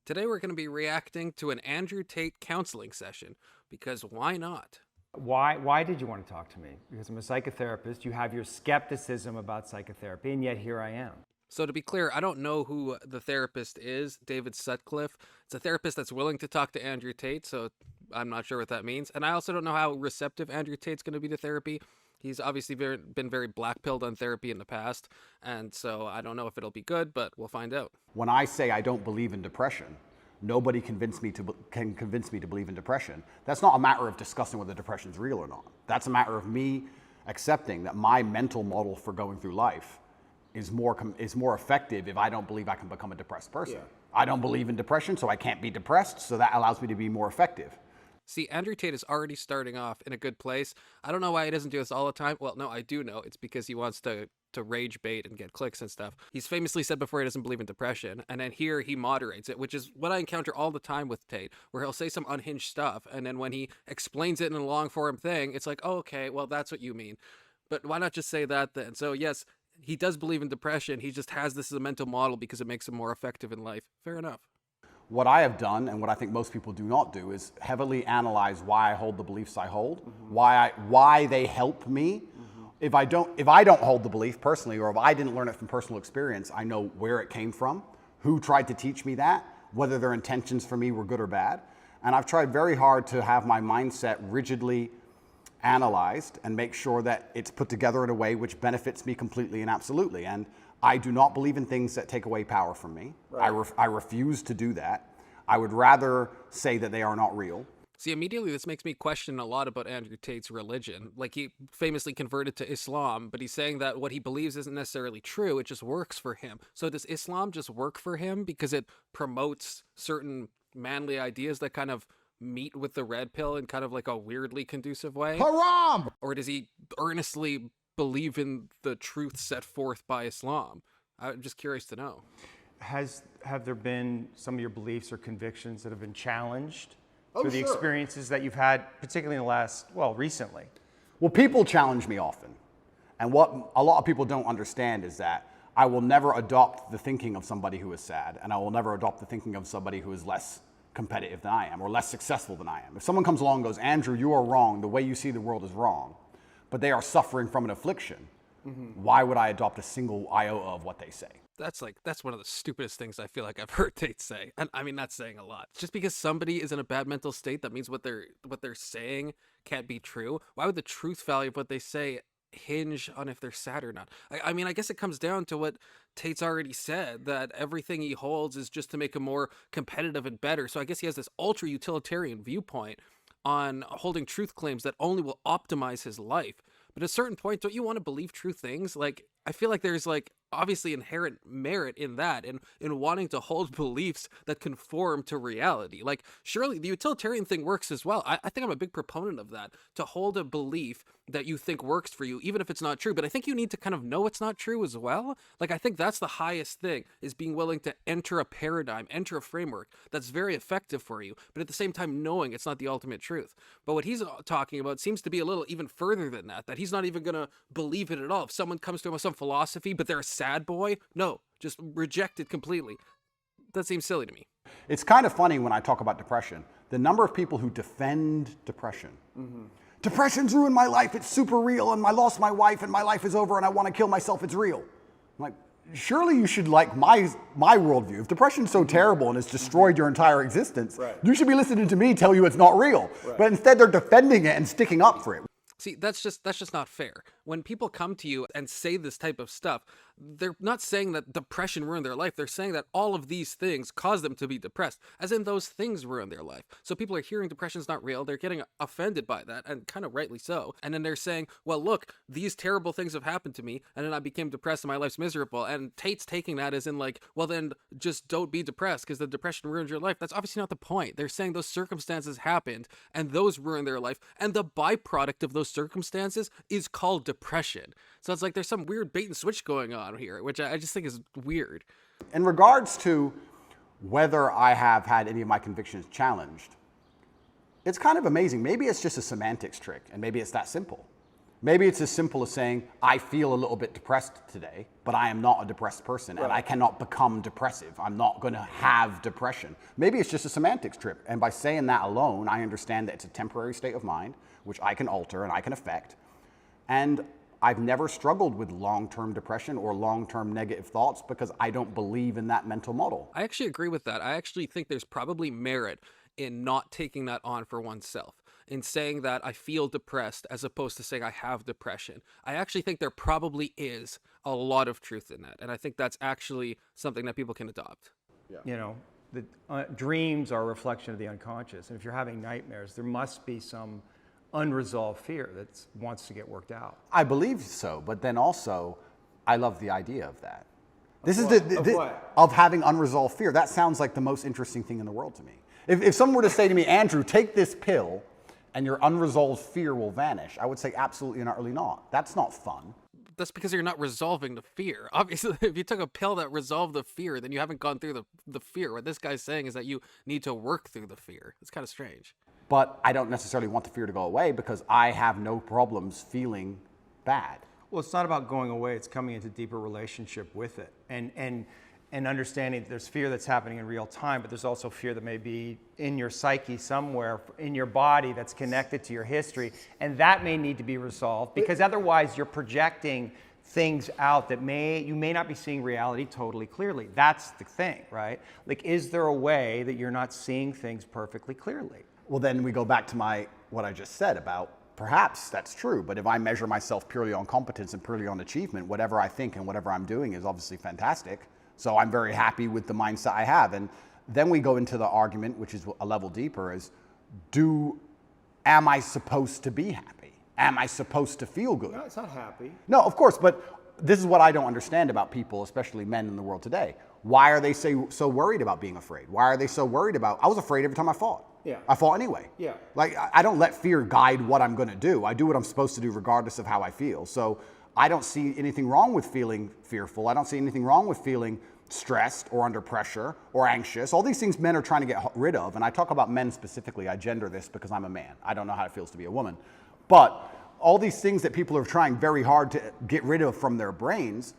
Today we're going to be reacting to an Andrew Tate counseling session, because why not? Why did you want to talk to me? Because I'm a psychotherapist. You have your skepticism about psychotherapy, and yet here I am. So to be clear, I don't know who the therapist is, David Sutcliffe. It's a therapist that's willing to talk to Andrew Tate, so I'm not sure what that means. And I also don't know how receptive Andrew Tate's going to be to therapy. He's obviously been very black-pilled on therapy in the past, and so I don't know if it'll be good, but we'll find out. When I say I don't believe in depression, nobody can convince me to believe in depression. That's not a matter of discussing whether depression is real or not. That's a matter of me accepting that my mental model for going through life is more effective if I don't believe I can become a depressed person. Yeah. I don't believe in depression, so I can't be depressed, so that allows me to be more effective. See, Andrew Tate is already starting off in a good place. I don't know why he doesn't do this all the time. Well, no, I do know. It's because he wants to rage bait and get clicks and stuff. He's famously said before he doesn't believe in depression, and then here he moderates it, which is what I encounter all the time with Tate, where he'll say some unhinged stuff, and then when he explains it in a long form thing, it's like, oh, okay, well, that's what you mean. But why not just say that then? So yes, he does believe in depression. He just has this as a mental model because it makes him more effective in life. Fair enough. What I have done, and what I think most people do not do, is heavily analyze why I hold the beliefs I hold, why they help me. If I don't hold the belief personally, or if I didn't learn it from personal experience, I know where it came from, who tried to teach me that, whether their intentions for me were good or bad. And I've tried very hard to have my mindset rigidly analyzed and make sure that it's put together in a way which benefits me completely and absolutely. And I do not believe in things that take away power from me. Right. I refuse to do that. I would rather say that they are not real. See, immediately this makes me question a lot about Andrew Tate's religion. Like, he famously converted to Islam, but he's saying that what he believes isn't necessarily true, it just works for him. So does Islam just work for him because it promotes certain manly ideas that kind of meet with the red pill in kind of like a weirdly conducive way? Haram! Or does he earnestly believe in the truth set forth by Islam? I'm just curious to know. Have there been some of your beliefs or convictions that have been challenged through the Sure. experiences that you've had, particularly in the last, recently? Well, people challenge me often. And what a lot of people don't understand is that I will never adopt the thinking of somebody who is sad, and I will never adopt the thinking of somebody who is less competitive than I am, or less successful than I am. If someone comes along and goes, Andrew, you are wrong, the way you see the world is wrong, but they are suffering from an affliction, why would I adopt a single iota of what they say? That's one of the stupidest things I feel like I've heard Tate say. And I mean, that's saying a lot. Just because somebody is in a bad mental state, that means what they're saying can't be true. Why would the truth value of what they say hinge on if they're sad or not? I mean, I guess it comes down to what Tate's already said, that everything he holds is just to make him more competitive and better. So I guess he has this ultra utilitarian viewpoint on holding truth claims that only will optimize his life. But at a certain point, don't you want to believe true things? Like, I feel like there's obviously inherent merit in that, in wanting to hold beliefs that conform to reality. Like, surely the utilitarian thing works as well. I think I'm a big proponent of that, to hold a belief that you think works for you, even if it's not true. But I think you need to kind of know it's not true as well. Like, I think that's the highest thing, is being willing to enter a paradigm, enter a framework that's very effective for you, but at the same time knowing it's not the ultimate truth. But what he's talking about seems to be a little even further than that he's not even going to believe it at all. If someone comes to him with some philosophy, but they're a sad boy, no, just reject it completely. That seems silly to me. It's kind of funny when I talk about depression, the number of people who defend depression. Depression's ruined my life, it's super real, and I lost my wife, and my life is over, and I want to kill myself, it's real. I'm like, surely you should like my worldview. If depression's so terrible and it's destroyed your entire existence, you should be listening to me tell you it's not real. But instead they're defending it and sticking up for it. See, that's just not fair. When people come to you and say this type of stuff, they're not saying that depression ruined their life. They're saying that all of these things cause them to be depressed, as in those things ruin their life. So people are hearing depression's not real. They're getting offended by that, and kind of rightly so. And then they're saying, well, look, these terrible things have happened to me, and then I became depressed and my life's miserable. And Tate's taking that as in like, well, then just don't be depressed because the depression ruined your life. That's obviously not the point. They're saying those circumstances happened and those ruined their life, and the byproduct of those circumstances is called depression. So it's like there's some weird bait and switch going on here, which I just think is weird. In regards to whether I have had any of my convictions challenged, it's kind of amazing. Maybe it's just a semantics trick, and maybe it's that simple. Maybe it's as simple as saying, I feel a little bit depressed today, but I am not a depressed person, and I cannot become depressive. I'm not going to have depression. Maybe it's just a semantics trip, and by saying that alone, I understand that it's a temporary state of mind, which I can alter and I can affect. And I've never struggled with long-term depression or long-term negative thoughts because I don't believe in that mental model. I actually agree with that. I actually think there's probably merit in not taking that on for oneself, in saying that I feel depressed as opposed to saying I have depression. I actually think there probably is a lot of truth in that. And I think that's actually something that people can adopt. Yeah. You know, the dreams are a reflection of the unconscious. And if you're having nightmares, there must be some unresolved fear that wants to get worked out. I believe so, but then also, I love the idea of that. This is of having unresolved fear. That sounds like the most interesting thing in the world to me. If someone were to say to me, Andrew, take this pill and your unresolved fear will vanish, I would say absolutely and utterly not. That's not fun. That's because you're not resolving the fear. Obviously, if you took a pill that resolved the fear, then you haven't gone through the fear. What this guy's saying is that you need to work through the fear. It's kind of strange. But I don't necessarily want the fear to go away because I have no problems feeling bad. Well, it's not about going away. It's coming into deeper relationship with it. And understanding that there's fear that's happening in real time, but there's also fear that may be in your psyche somewhere, in your body that's connected to your history. And that may need to be resolved because otherwise you're projecting things out that you may not be seeing reality totally clearly. That's the thing, right? Like, is there a way that you're not seeing things perfectly clearly? Well, then we go back to what I just said about perhaps that's true, but if I measure myself purely on competence and purely on achievement, whatever I think and whatever I'm doing is obviously fantastic. So I'm very happy with the mindset I have. And then we go into the argument, which is a level deeper, is am I supposed to be happy? Am I supposed to feel good? No, it's not happy. No, of course, but this is what I don't understand about people, especially men in the world today. Why are they so worried about being afraid? Why are they so worried about, I was afraid every time I fought. Yeah. I fought anyway. Yeah. Like, I don't let fear guide what I'm going to do. I do what I'm supposed to do regardless of how I feel. So I don't see anything wrong with feeling fearful. I don't see anything wrong with feeling stressed or under pressure or anxious. All these things men are trying to get rid of. And I talk about men specifically. I gender this because I'm a man. I don't know how it feels to be a woman. But all these things that people are trying very hard to get rid of from their brains,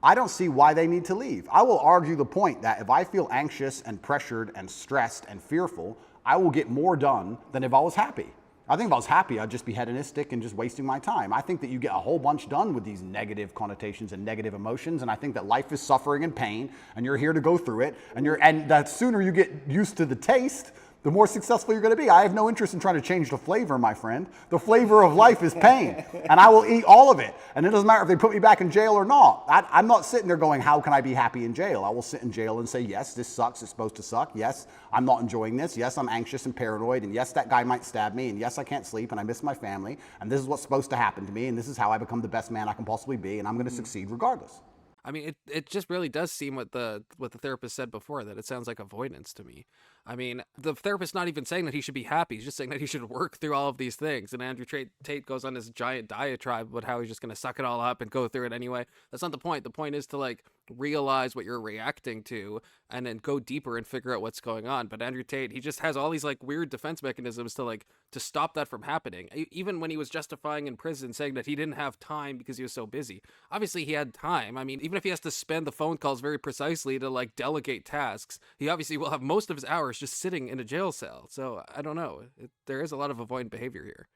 I don't see why they need to leave. I will argue the point that if I feel anxious and pressured and stressed and fearful, I will get more done than if I was happy. I think if I was happy, I'd just be hedonistic and just wasting my time. I think that you get a whole bunch done with these negative connotations and negative emotions, and I think that life is suffering and pain, and you're here to go through it, and the sooner you get used to the taste, the more successful you're going to be. I have no interest in trying to change the flavor, my friend. The flavor of life is pain, and I will eat all of it. And it doesn't matter if they put me back in jail or not. I'm not sitting there going, how can I be happy in jail? I will sit in jail and say, yes, this sucks. It's supposed to suck. Yes, I'm not enjoying this. Yes, I'm anxious and paranoid. And yes, that guy might stab me. And yes, I can't sleep and I miss my family. And this is what's supposed to happen to me. And this is how I become the best man I can possibly be. And I'm going to succeed regardless. I mean, it just really does seem what the therapist said before, that it sounds like avoidance to me. I mean, the therapist's not even saying that he should be happy. He's just saying that he should work through all of these things. And Andrew Tate goes on this giant diatribe about how he's just going to suck it all up and go through it anyway. That's not the point. The point is to, like, realize what you're reacting to and then go deeper and figure out what's going on. But Andrew Tate, he just has all these, like, weird defense mechanisms to stop that from happening. Even when he was justifying in prison, saying that he didn't have time because he was so busy. Obviously, he had time. I mean, even if he has to spend the phone calls very precisely to, like, delegate tasks, he obviously will have most of his hours just sitting in a jail cell. So I don't know. There is a lot of avoidant behavior here.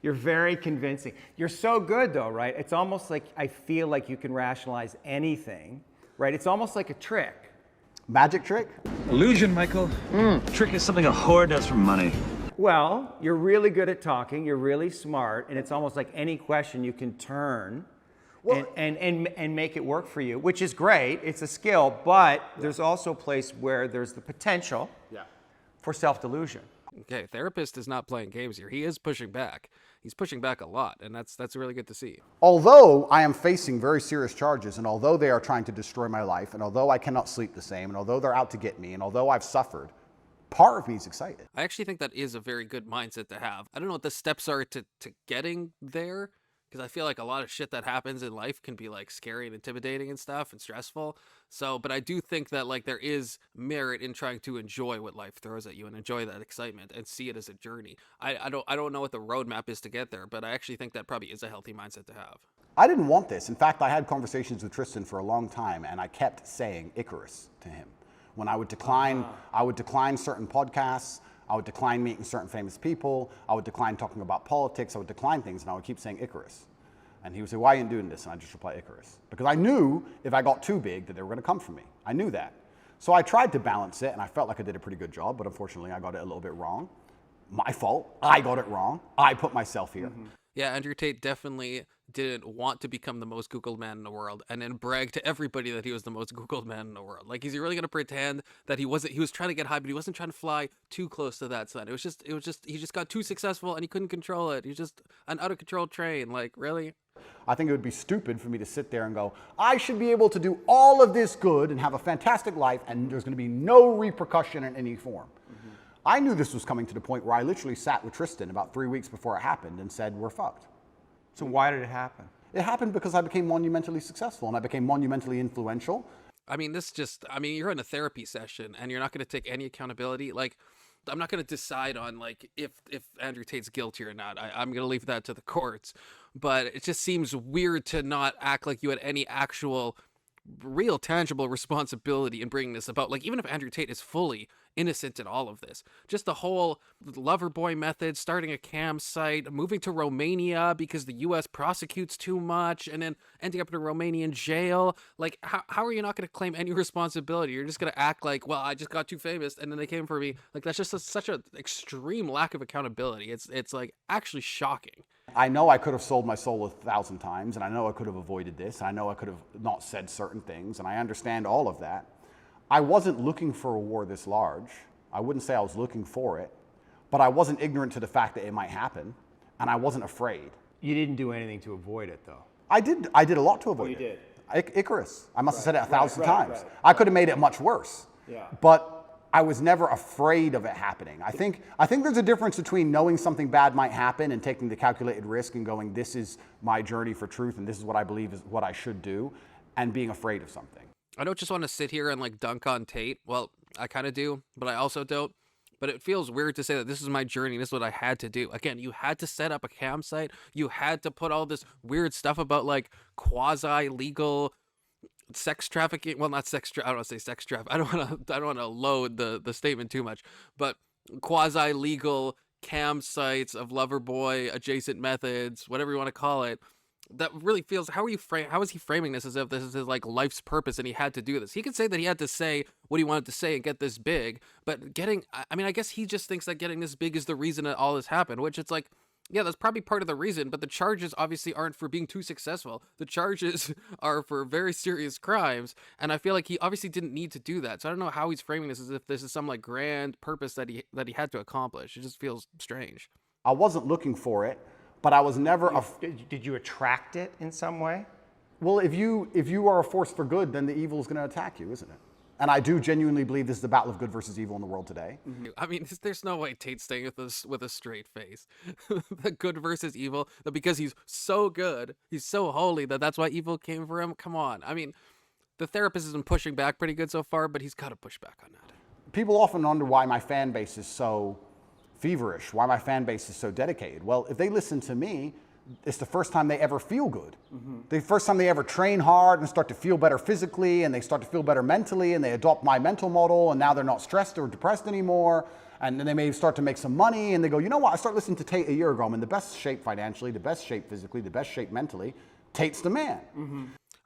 You're very convincing. You're so good though, right? It's almost like I feel like you can rationalize anything, right? It's almost like a trick. Magic trick? Illusion, Michael. Trick is something a whore does for money. Well, you're really good at talking. You're really smart, and it's almost like any question you can turn and make it work for you, which is great. It's a skill, but there's also a place where there's the potential for self-delusion. Okay, therapist is not playing games here. He is pushing back. He's pushing back a lot, and that's really good to see. Although I am facing very serious charges, and although they are trying to destroy my life, and although I cannot sleep the same, and although they're out to get me, and although I've suffered, part of me is excited. I actually think that is a very good mindset to have. I don't know what the steps are to getting there, because I feel like a lot of shit that happens in life can be like scary and intimidating and stuff and stressful. So, but I do think that like there is merit in trying to enjoy what life throws at you and enjoy that excitement and see it as a journey. I don't know what the roadmap is to get there, but I actually think that probably is a healthy mindset to have. I didn't want this. In fact, I had conversations with Tristan for a long time, and I kept saying Icarus to him. When I would decline certain podcasts, I would decline meeting certain famous people, I would decline talking about politics, I would decline things, and I would keep saying Icarus. And he would say, why are you doing this? And I just reply Icarus. Because I knew if I got too big that they were going to come for me. I knew that. So I tried to balance it, and I felt like I did a pretty good job, but unfortunately I got it a little bit wrong. My fault. I got it wrong. I put myself here. Yeah, Andrew Tate definitely didn't want to become the most Googled man in the world and then brag to everybody that he was the most Googled man in the world. Like, is he really going to pretend that he wasn't? He was trying to get high, but he wasn't trying to fly too close to that sun. It was just, he just got too successful and he couldn't control it. He was just an out of control train. Like, really? I think it would be stupid for me to sit there and go, I should be able to do all of this good and have a fantastic life, and there's going to be no repercussion in any form. I knew this was coming to the point where I literally sat with Tristan about 3 weeks before it happened and said, we're fucked. So why did it happen? It happened because I became monumentally successful and I became monumentally influential. I mean, you're in a therapy session and you're not going to take any accountability. Like, I'm not going to decide on like if Andrew Tate's guilty or not. I'm going to leave that to the courts. But it just seems weird to not act like you had any actual real tangible responsibility in bringing this about. Like, even if Andrew Tate is fully innocent in all of this, just the whole lover boy method, starting a campsite, moving to Romania because the US prosecutes too much, and then ending up in a Romanian jail. Like, how are you not going to claim any responsibility? You're just going to act like, well, I just got too famous and then they came for me. Like, that's just such an extreme lack of accountability. It's like actually shocking. I know I could have sold my soul 1,000 times, and I know I could have avoided this, and I know I could have not said certain things, and I understand all of that. I wasn't looking for a war this large. I wouldn't say I was looking for it, but I wasn't ignorant to the fact that it might happen, and I wasn't afraid. You didn't do anything to avoid it, though. I did a lot to avoid it. You did? Icarus. I must have said it 1,000 times. I could have made it much worse. Yeah. But I was never afraid of it happening. I think there's a difference between knowing something bad might happen and taking the calculated risk and going, this is my journey for truth and this is what I believe is what I should do, and being afraid of something. I don't just want to sit here and like dunk on Tate. Well, I kind of do, but I also don't. But it feels weird to say that this is my journey. This is what I had to do. Again, you had to set up a campsite. You had to put all this weird stuff about like quasi-legal sex trafficking. Well, not sex. I don't want to say sex trafficking. I don't want to load the statement too much. But quasi-legal campsites of lover boy adjacent methods, whatever you want to call it. That really feels. How is he framing this as if this is his like life's purpose and he had to do this? He could say that he had to say what he wanted to say and get this big, but I guess he just thinks that getting this big is the reason that all this happened, which it's like, yeah, that's probably part of the reason, but the charges obviously aren't for being too successful. The charges are for very serious crimes, and I feel like he obviously didn't need to do that. So I don't know how he's framing this as if this is some like grand purpose that he had to accomplish. It just feels strange. I wasn't looking for it, but I was never. Did you attract it in some way? Well, if you are a force for good, then the evil is going to attack you, isn't it? And I do genuinely believe this is the battle of good versus evil in the world today. I mean, there's no way Tate's staying with a straight face. The good versus evil, that because he's so good, he's so holy, that's why evil came for him. Come on. I mean, the therapist has been pushing back pretty good so far, but he's got to push back on that. People often wonder why my fan base is so feverish, why my fan base is so dedicated. Well, if they listen to me, it's the first time they ever feel good. The first time they ever train hard and start to feel better physically, and they start to feel better mentally, and they adopt my mental model, and now they're not stressed or depressed anymore, and then they may start to make some money, and they go, you know what, I started listening to Tate a year ago. I'm in the best shape financially, the best shape physically, the best shape mentally. Tate's the man.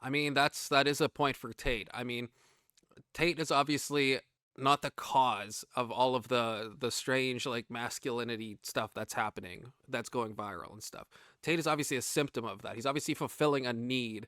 I mean, that is a point for Tate. I mean, Tate is obviously not the cause of all of the strange like masculinity stuff that's happening, that's going viral and stuff. Tate is obviously a symptom of that. He's obviously fulfilling a need.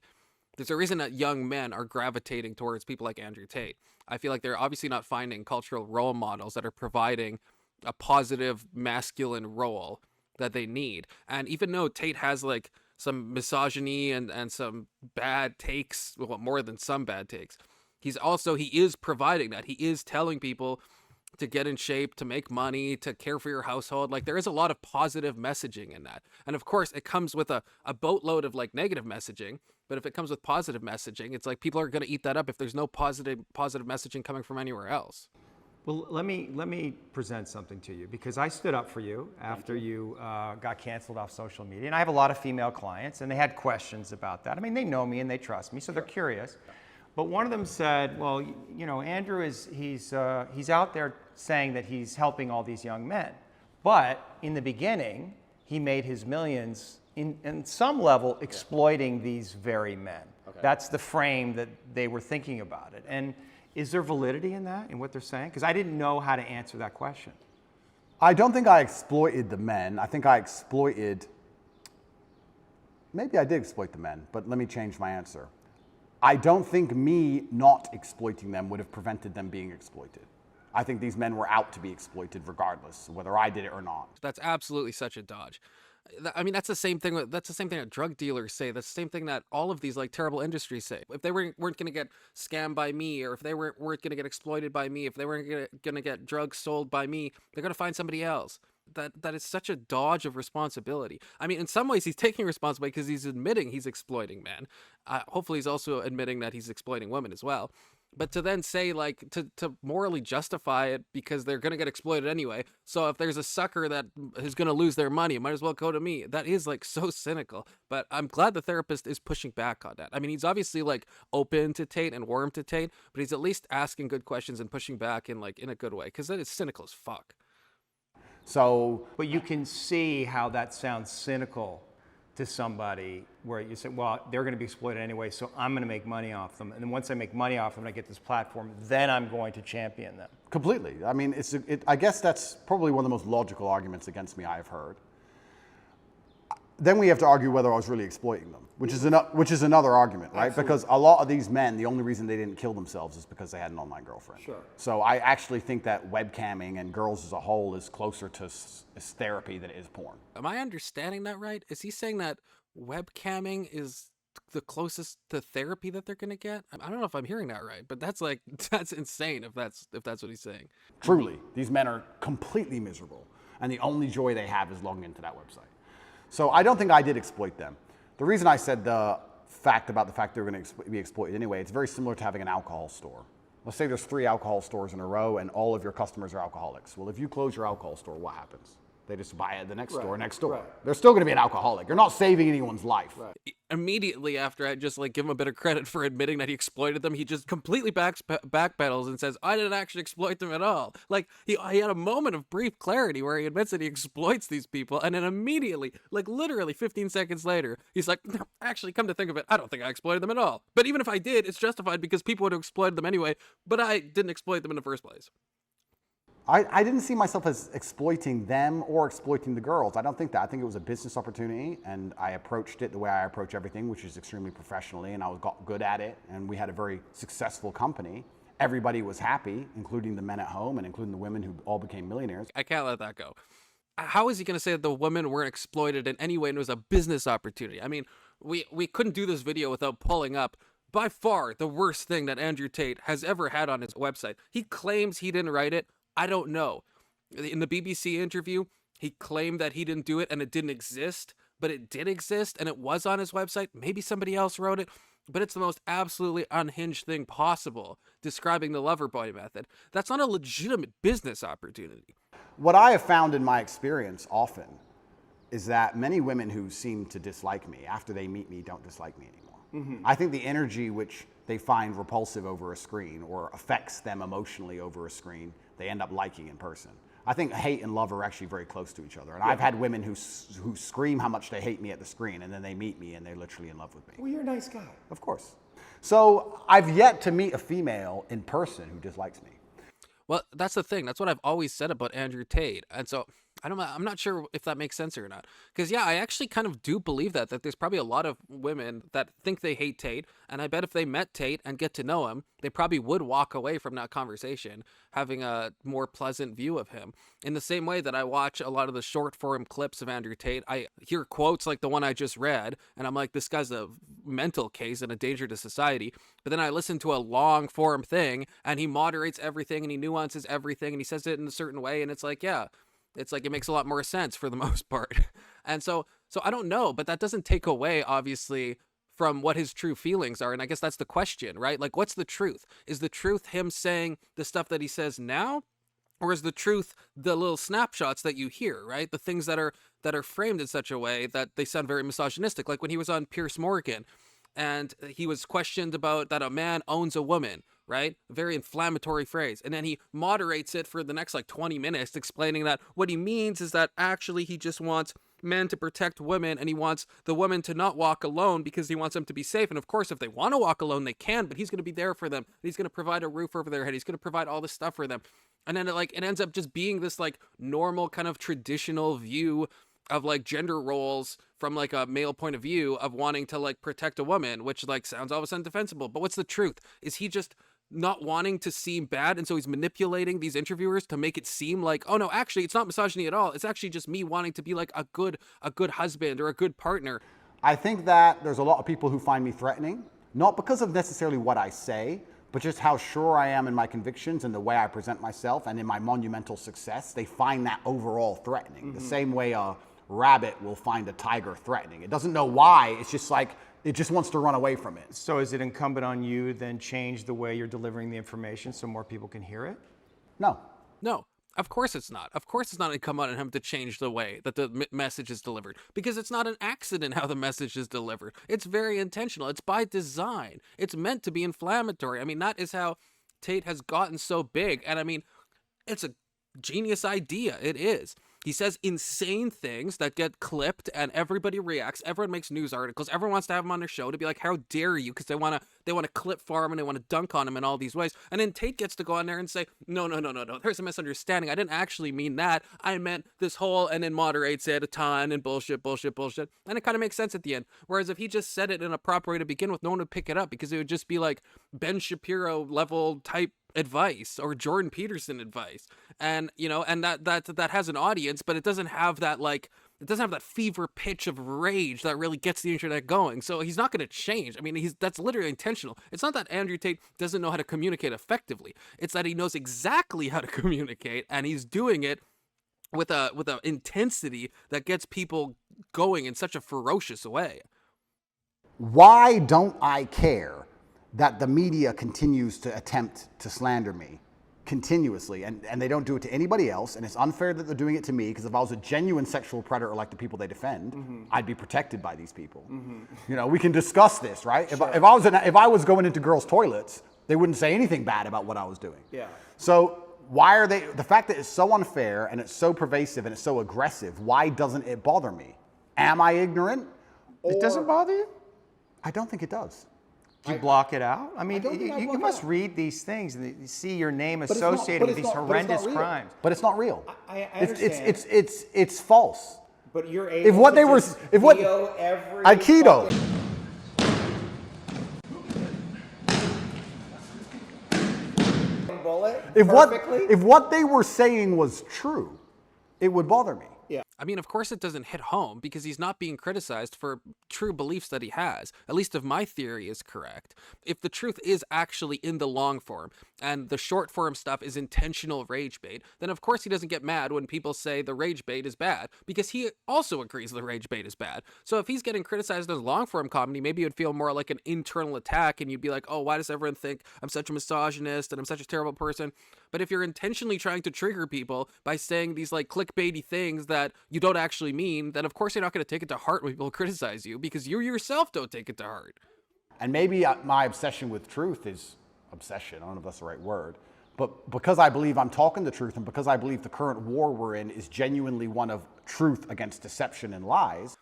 There's a reason that young men are gravitating towards people like Andrew Tate. I feel like they're obviously not finding cultural role models that are providing a positive masculine role that they need. And even though Tate has like some misogyny and some bad takes, well, more than some bad takes, he is providing that. He is telling people to get in shape, to make money, to care for your household. Like there is a lot of positive messaging in that. And of course it comes with a boatload of like negative messaging. But if it comes with positive messaging, it's like people are going to eat that up if there's no positive messaging coming from anywhere else. Well, let me present something to you, because I stood up for you after you got canceled off social media, and I have a lot of female clients, and they had questions about that. I mean, they know me and they trust me, so they're curious. But one of them said, "Well, you know, Andrew he's out there saying that he's helping all these young men, but in the beginning, he made his millions in some level exploiting these very men." Okay. That's the frame that they were thinking about it, and. Is there validity in that, in what they're saying? Because I didn't know how to answer that question. I don't think I exploited the men. I think I exploited, maybe I did exploit the men, but let me change my answer. I don't think me not exploiting them would have prevented them being exploited. I think these men were out to be exploited regardless, whether I did it or not. That's absolutely such a dodge. I mean, that's the same thing that drug dealers say. That's the same thing that all of these like terrible industries say. If they weren't going to get scammed by me, or if they weren't going to get exploited by me, if they weren't going to get drugs sold by me, they're going to find somebody else. That is such a dodge of responsibility. I mean, in some ways, he's taking responsibility because he's admitting he's exploiting men. Hopefully, he's also admitting that he's exploiting women as well. But to then say, like, to morally justify it because they're going to get exploited anyway. So if there's a sucker that is going to lose their money, it might as well go to me. That is, like, so cynical. But I'm glad the therapist is pushing back on that. I mean, he's obviously, like, open to Tate and warm to Tate, but he's at least asking good questions and pushing back in a good way, because that is cynical as fuck. So, but you can see how that sounds cynical to somebody, where you say, well, they're going to be exploited anyway, so I'm going to make money off them. And then once I make money off them and I get this platform, then I'm going to champion them. Completely. I mean, I guess that's probably one of the most logical arguments against me I've heard. Then we have to argue whether I was really exploiting them, which is another argument, right? Absolutely. Because a lot of these men, the only reason they didn't kill themselves is because they had an online girlfriend. Sure. So I actually think that webcamming and girls as a whole is closer to therapy than it is porn. Am I understanding that right? Is he saying that webcamming is the closest to therapy that they're going to get? I don't know if I'm hearing that right, but that's insane if that's what he's saying. Truly, these men are completely miserable, and the only joy they have is logging into that website. So I don't think I did exploit them. The reason I said the fact they're going to be exploited anyway, it's very similar to having an alcohol store. Let's say there's 3 alcohol stores in a row and all of your customers are alcoholics. Well, if you close your alcohol store, what happens? They just buy at the next store next door. Right. They're still going to be an alcoholic. You're not saving anyone's life. Right. Immediately after I just give him a bit of credit for admitting that he exploited them, he just completely backpedals and says, I didn't actually exploit them at all. Like, he had a moment of brief clarity where he admits that he exploits these people, and then immediately, literally 15 seconds later, he's like, no, actually, come to think of it, I don't think I exploited them at all. But even if I did, it's justified because people would have exploited them anyway, but I didn't exploit them in the first place. I didn't see myself as exploiting them or exploiting the girls. I don't think that. I think it was a business opportunity, and I approached it the way I approach everything, which is extremely professionally, and I got good at it, and we had a very successful company. Everybody was happy, including the men at home and including the women who all became millionaires. I can't let that go. How is he going to say that the women weren't exploited in any way and it was a business opportunity? I mean, we couldn't do this video without pulling up by far the worst thing that Andrew Tate has ever had on his website. He claims he didn't write it. I don't know. In the BBC interview, he claimed that he didn't do it and it didn't exist, but it did exist and it was on his website. Maybe somebody else wrote it, but it's the most absolutely unhinged thing possible, describing the lover boy method. That's not a legitimate business opportunity. What I have found in my experience often is that many women who seem to dislike me, after they meet me, don't dislike me anymore. Mm-hmm. I think the energy which they find repulsive over a screen or affects them emotionally over a screen, they end up liking in person. I think hate and love are actually very close to each other. And I've had women who scream how much they hate me at the screen, and then they meet me and they're literally in love with me. Well, you're a nice guy. Of course. So I've yet to meet a female in person who dislikes me. Well, that's the thing. That's what I've always said about Andrew Tate. And so I'm not sure if that makes sense or not. Because, yeah, I actually kind of do believe that there's probably a lot of women that think they hate Tate. And I bet if they met Tate and get to know him, they probably would walk away from that conversation having a more pleasant view of him. In the same way that I watch a lot of the short form clips of Andrew Tate, I hear quotes like the one I just read, and I'm like, this guy's a mental case and a danger to society. But then I listen to a long form thing, and he moderates everything, and he nuances everything, and he says it in a certain way, and it's like, yeah. It's like it makes a lot more sense for the most part. And so I don't know, but that doesn't take away, obviously, from what his true feelings are. And I guess that's the question, right? Like, what's the truth? Is the truth him saying the stuff that he says now? Or is the truth the little snapshots that you hear, right? The things that are framed in such a way that they sound very misogynistic. Like when he was on Piers Morgan and he was questioned about that a man owns a woman, right? Very inflammatory phrase. And then he moderates it for the next like 20 minutes, explaining that what he means is that actually he just wants men to protect women, and he wants the women to not walk alone because he wants them to be safe. And of course, if they want to walk alone, they can, but he's going to be there for them. He's going to provide a roof over their head. He's going to provide all this stuff for them. And then it ends up just being this like normal kind of traditional view of like gender roles from like a male point of view of wanting to like protect a woman, which like sounds all of a sudden defensible. But what's the truth? Is he just not wanting to seem bad, and so he's manipulating these interviewers to make it seem like, oh no, actually it's not misogyny at all, it's actually just me wanting to be like a good husband or a good partner? I think that there's a lot of people who find me threatening, not because of necessarily what I say, but just how sure I am in my convictions and the way I present myself and in my monumental success. They find that overall threatening. The same way a rabbit will find a tiger threatening. It doesn't know why, it's just like, it just wants to run away from it. So is it incumbent on you then change the way you're delivering the information so more people can hear it? No. No, of course it's not. Of course it's not incumbent on him to change the way that the message is delivered, because it's not an accident how the message is delivered. It's very intentional. It's by design. It's meant to be inflammatory. I mean, that is how Tate has gotten so big. And I mean, it's a genius idea. It is. He says insane things that get clipped and everybody reacts. Everyone makes news articles. Everyone wants to have him on their show to be like, how dare you? Because they want to clip farm and they want to dunk on him in all these ways. And then Tate gets to go on there and say, no. There's a misunderstanding. I didn't actually mean that. I meant this whole, and then moderates it a ton and bullshit. And it kind of makes sense at the end. Whereas if he just said it in a proper way to begin with, no one would pick it up because it would just be like Ben Shapiro level type advice or Jordan Peterson advice. And and that has an audience, but it doesn't have that fever pitch of rage that really gets the internet going. So he's not going to change. I mean, that's literally intentional. It's not that Andrew Tate doesn't know how to communicate effectively. It's that he knows exactly how to communicate, and he's doing it with a intensity that gets people going in such a ferocious way. Why don't I care that the media continues to attempt to slander me continuously, and they don't do it to anybody else, and it's unfair that they're doing it to me, because if I was a genuine sexual predator like the people they defend, I'd be protected by these people. We can discuss this, right? Sure. If I was going into girls' toilets, they wouldn't say anything bad about what I was doing. Yeah. So why are they, the fact that it's so unfair and it's so pervasive and it's so aggressive, why doesn't it bother me? Am I ignorant? It doesn't bother you? I don't think it does. Do you block it out? I mean, don't think I you block must it out. read these things and you see your name But it's associated with but these it's not- but it's not horrendous real. crimes. But it's not real. I understand. It's false. But you're able If what to they were, just if what, feel every Aikido. fucking bullet If perfectly? if what they were saying was true, it would bother me. I mean, of course it doesn't hit home because he's not being criticized for true beliefs that he has, at least if my theory is correct. If the truth is actually in the long form and the short form stuff is intentional rage bait, then of course he doesn't get mad when people say the rage bait is bad, because he also agrees the rage bait is bad. So if he's getting criticized as long form comedy, maybe it would feel more like an internal attack and you'd be like, oh, why does everyone think I'm such a misogynist and I'm such a terrible person? But if you're intentionally trying to trigger people by saying these like clickbaity things that you don't actually mean, then of course you're not going to take it to heart when people criticize you, because you yourself don't take it to heart. And maybe my obsession with truth is obsession. I don't know if that's the right word. But because I believe I'm talking the truth, and because I believe the current war we're in is genuinely one of truth against deception and lies.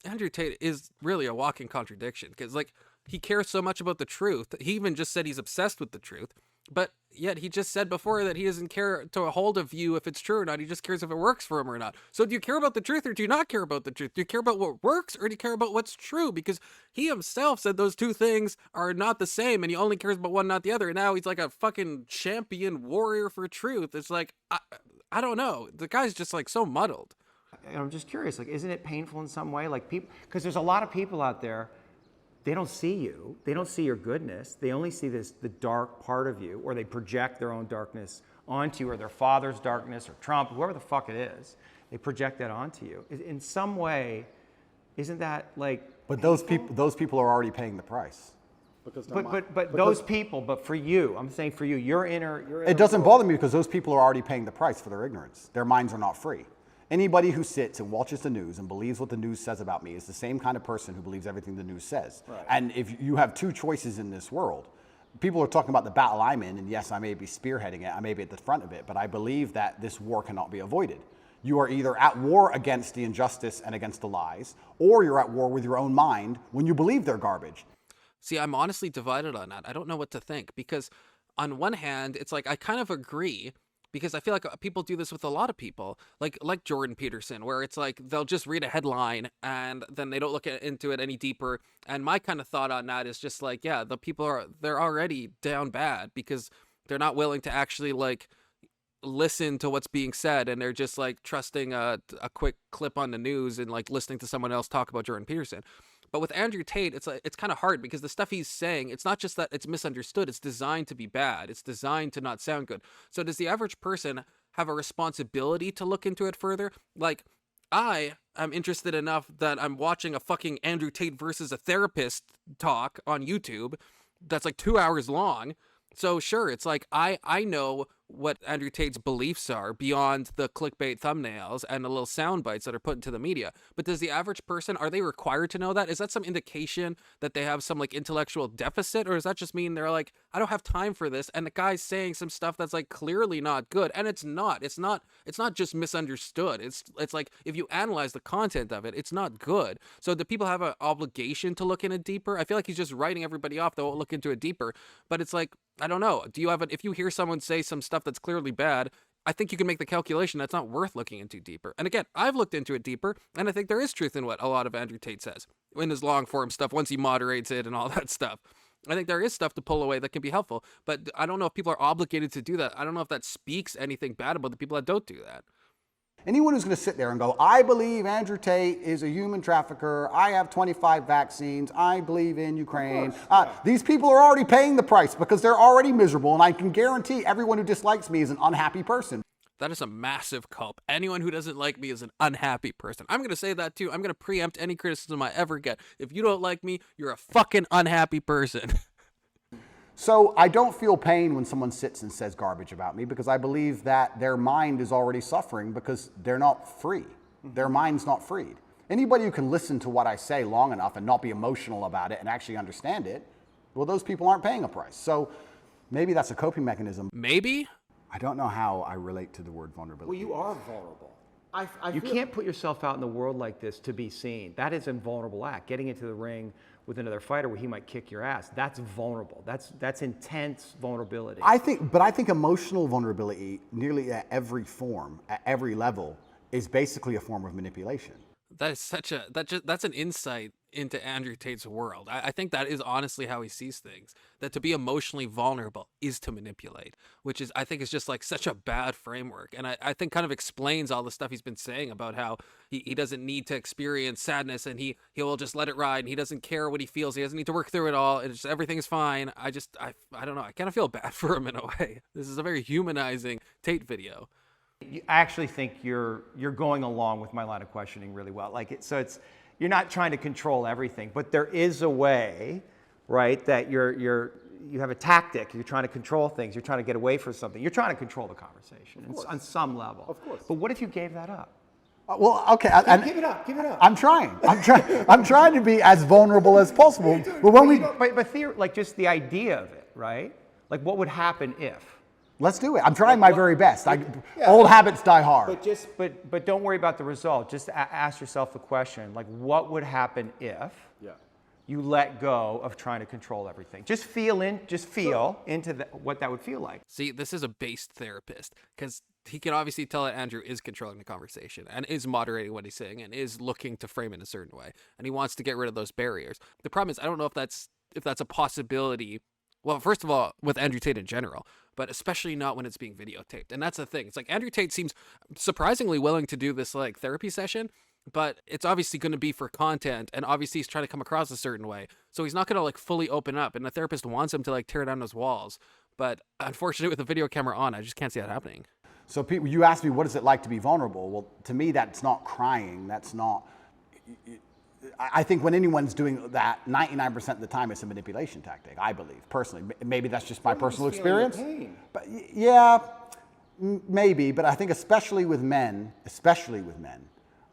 Andrew Tate is really a walking contradiction, because like he cares so much about the truth. He even just said he's obsessed with the truth. But yet he just said before that he doesn't care to hold of you if it's true or not. He just cares if it works for him or not. So do you care about the truth or do you not care about the truth? Do you care about what works or do you care about what's true? Because he himself said those two things are not the same and he only cares about one, not the other. And now he's like a fucking champion warrior for truth. It's like, I don't know. The guy's just like so muddled. And I'm just curious, like, isn't it painful in some way? Like people, because there's a lot of people out there, they don't see you. They don't see your goodness. They only see the dark part of you, or they project their own darkness onto you, or their father's darkness, or Trump, whoever the fuck it is. They project that onto you. In some way, isn't that like? But those people are already paying the price. But those people, but for you, I'm saying for you, your inner It doesn't bother me because those people are already paying the price for their ignorance. Their minds are not free. Anybody who sits and watches the news and believes what the news says about me is the same kind of person who believes everything the news says. Right. And if you have two choices in this world, people are talking about the battle I'm in, and yes, I may be spearheading it, I may be at the front of it, but I believe that this war cannot be avoided. You are either at war against the injustice and against the lies, or you're at war with your own mind when you believe they're garbage. See, I'm honestly divided on that. I don't know what to think because on one hand, it's like I kind of agree because I feel like people do this with a lot of people, like Jordan Peterson, where it's like they'll just read a headline and then they don't look into it any deeper. And my kind of thought on that is just like, yeah, the people they're already down bad because they're not willing to actually like listen to what's being said, and they're just like trusting a quick clip on the news and like listening to someone else talk about Jordan Peterson. But with Andrew Tate, it's kind of hard because the stuff he's saying, it's not just that it's misunderstood, it's designed to be bad. It's designed to not sound good. So does the average person have a responsibility to look into it further? Like, I am interested enough that I'm watching a fucking Andrew Tate versus a therapist talk on YouTube that's like 2 hours long. So sure, it's like I know what Andrew Tate's beliefs are beyond the clickbait thumbnails and the little sound bites that are put into the media. But does the average person, are they required to know that? Is that some indication that they have some like intellectual deficit? Or does that just mean they're like, I don't have time for this, and the guy's saying some stuff that's like clearly not good? And it's not just misunderstood. It's like if you analyze the content of it, it's not good. So do people have an obligation to look in it deeper? I feel like he's just writing everybody off that won't look into it deeper. But it's like, I don't know. Do you have if you hear someone say some stuff that's clearly bad, I think you can make the calculation that's not worth looking into deeper. And again, I've looked into it deeper, and I think there is truth in what a lot of Andrew Tate says in his long form stuff once he moderates it and all that stuff. I think there is stuff to pull away that can be helpful, but I don't know if people are obligated to do that. I don't know if that speaks anything bad about the people that don't do that. Anyone who's going to sit there and go, I believe Andrew Tate is a human trafficker, I have 25 vaccines, I believe in Ukraine. These people are already paying the price because they're already miserable, and I can guarantee everyone who dislikes me is an unhappy person. That is a massive culp. Anyone who doesn't like me is an unhappy person. I'm going to say that too. I'm going to preempt any criticism I ever get. If you don't like me, you're a fucking unhappy person. So I don't feel pain when someone sits and says garbage about me because I believe that their mind is already suffering because they're not free. Their mind's not freed. Anybody who can listen to what I say long enough and not be emotional about it and actually understand it, well, those people aren't paying a price. So maybe that's a coping mechanism. Maybe? I don't know how I relate to the word vulnerability. Well, you are vulnerable. You can't put yourself out in the world like this to be seen. That is a vulnerable act. Getting into the ring with another fighter where he might kick your ass, that's vulnerable. That's intense vulnerability. I think emotional vulnerability, nearly at every form, at every level, is basically a form of manipulation. That is that's an insight into Andrew Tate's world. I think that is honestly how he sees things. That to be emotionally vulnerable is to manipulate, which is, I think, is just like such a bad framework. And I think kind of explains all the stuff he's been saying about how he doesn't need to experience sadness and he will just let it ride and he doesn't care what he feels. He doesn't need to work through it all. It's just, everything's fine. I don't know. I kind of feel bad for him in a way. This is a very humanizing Tate video. I actually think you're going along with my line of questioning really well. You're not trying to control everything, but there is a way, right, that you have a tactic. You're trying to control things. You're trying to get away from something. You're trying to control the conversation on some level. Of course. But what if you gave that up? Well, okay. Give it up. I'm trying. I'm trying to be as vulnerable as possible. But when but just the idea of it, right? Like, what would happen if? Let's do it. I'm trying my very best. Old habits die hard. But don't worry about the result. Just ask yourself the question, like, what would happen if? Yeah. you let go of trying to control everything. Just feel into what that would feel like. See, this is a based therapist because he can obviously tell that Andrew is controlling the conversation and is moderating what he's saying and is looking to frame it in a certain way. And he wants to get rid of those barriers. The problem is, I don't know if that's a possibility. Well, first of all, with Andrew Tate in general, but especially not when it's being videotaped. And that's the thing. It's like Andrew Tate seems surprisingly willing to do this like therapy session, but it's obviously going to be for content, and obviously he's trying to come across a certain way. So he's not going to like fully open up, and the therapist wants him to like tear down those walls. But unfortunately, with the video camera on, I just can't see that happening. So people, you asked me, what is it like to be vulnerable? Well, to me, that's not crying. That's not, I think when anyone's doing that, 99% of the time, it's a manipulation tactic, I believe, personally. Maybe that's just my personal experience. But yeah, maybe, but I think especially with men,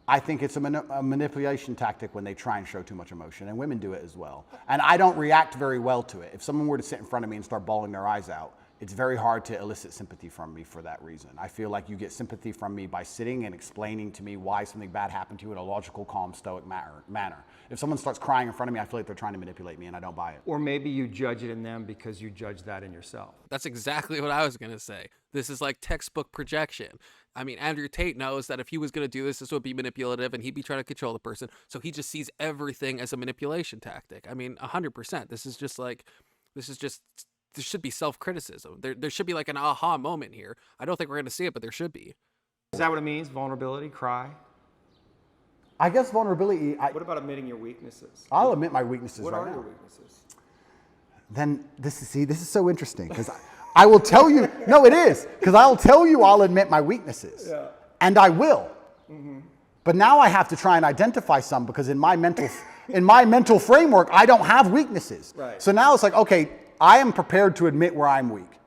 I think it's a manipulation tactic when they try and show too much emotion, and women do it as well. And I don't react very well to it. If someone were to sit in front of me and start bawling their eyes out, it's very hard to elicit sympathy from me for that reason. I feel like you get sympathy from me by sitting and explaining to me why something bad happened to you in a logical, calm, stoic manner. If someone starts crying in front of me, I feel like they're trying to manipulate me, and I don't buy it. Or maybe you judge it in them because you judge that in yourself. That's exactly what I was going to say. This is like textbook projection. I mean, Andrew Tate knows that if he was going to do this, this would be manipulative and he'd be trying to control the person. So he just sees everything as a manipulation tactic. I mean, 100%. This should be self-criticism. There should be like an aha moment here. I don't think we're going to see it, but there should be. Is that what it means? Vulnerability, cry? I guess vulnerability. What about admitting your weaknesses? I'll admit my weaknesses What right are now. your weaknesses? Then this is so interesting because I will tell you. No, it is because I'll tell you I'll admit my weaknesses, and I will. Mm-hmm. But now I have to try and identify some because in my mental framework I don't have weaknesses. Right. So now it's like, okay, I am prepared to admit where I'm weak.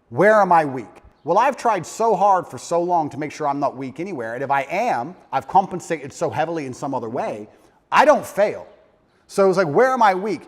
Where am I weak? Well, I've tried so hard for so long to make sure I'm not weak anywhere. And if I am, I've compensated so heavily in some other way, I don't fail. So it's like, where am I weak?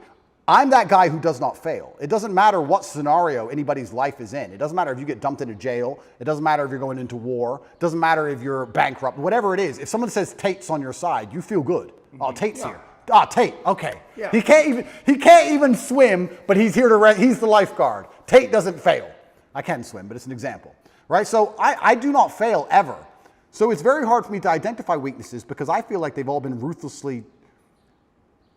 I'm that guy who does not fail. It doesn't matter what scenario anybody's life is in. It doesn't matter if you get dumped into jail. It doesn't matter if you're going into war. It doesn't matter if you're bankrupt. Whatever it is, if someone says Tate's on your side, you feel good. Oh, Tate's here. Ah, Tate, okay. Yeah. He can't even swim, but he's here to he's the lifeguard. Tate doesn't fail. I can swim, but it's an example, right? So I do not fail ever. So it's very hard for me to identify weaknesses because I feel like they've all been ruthlessly,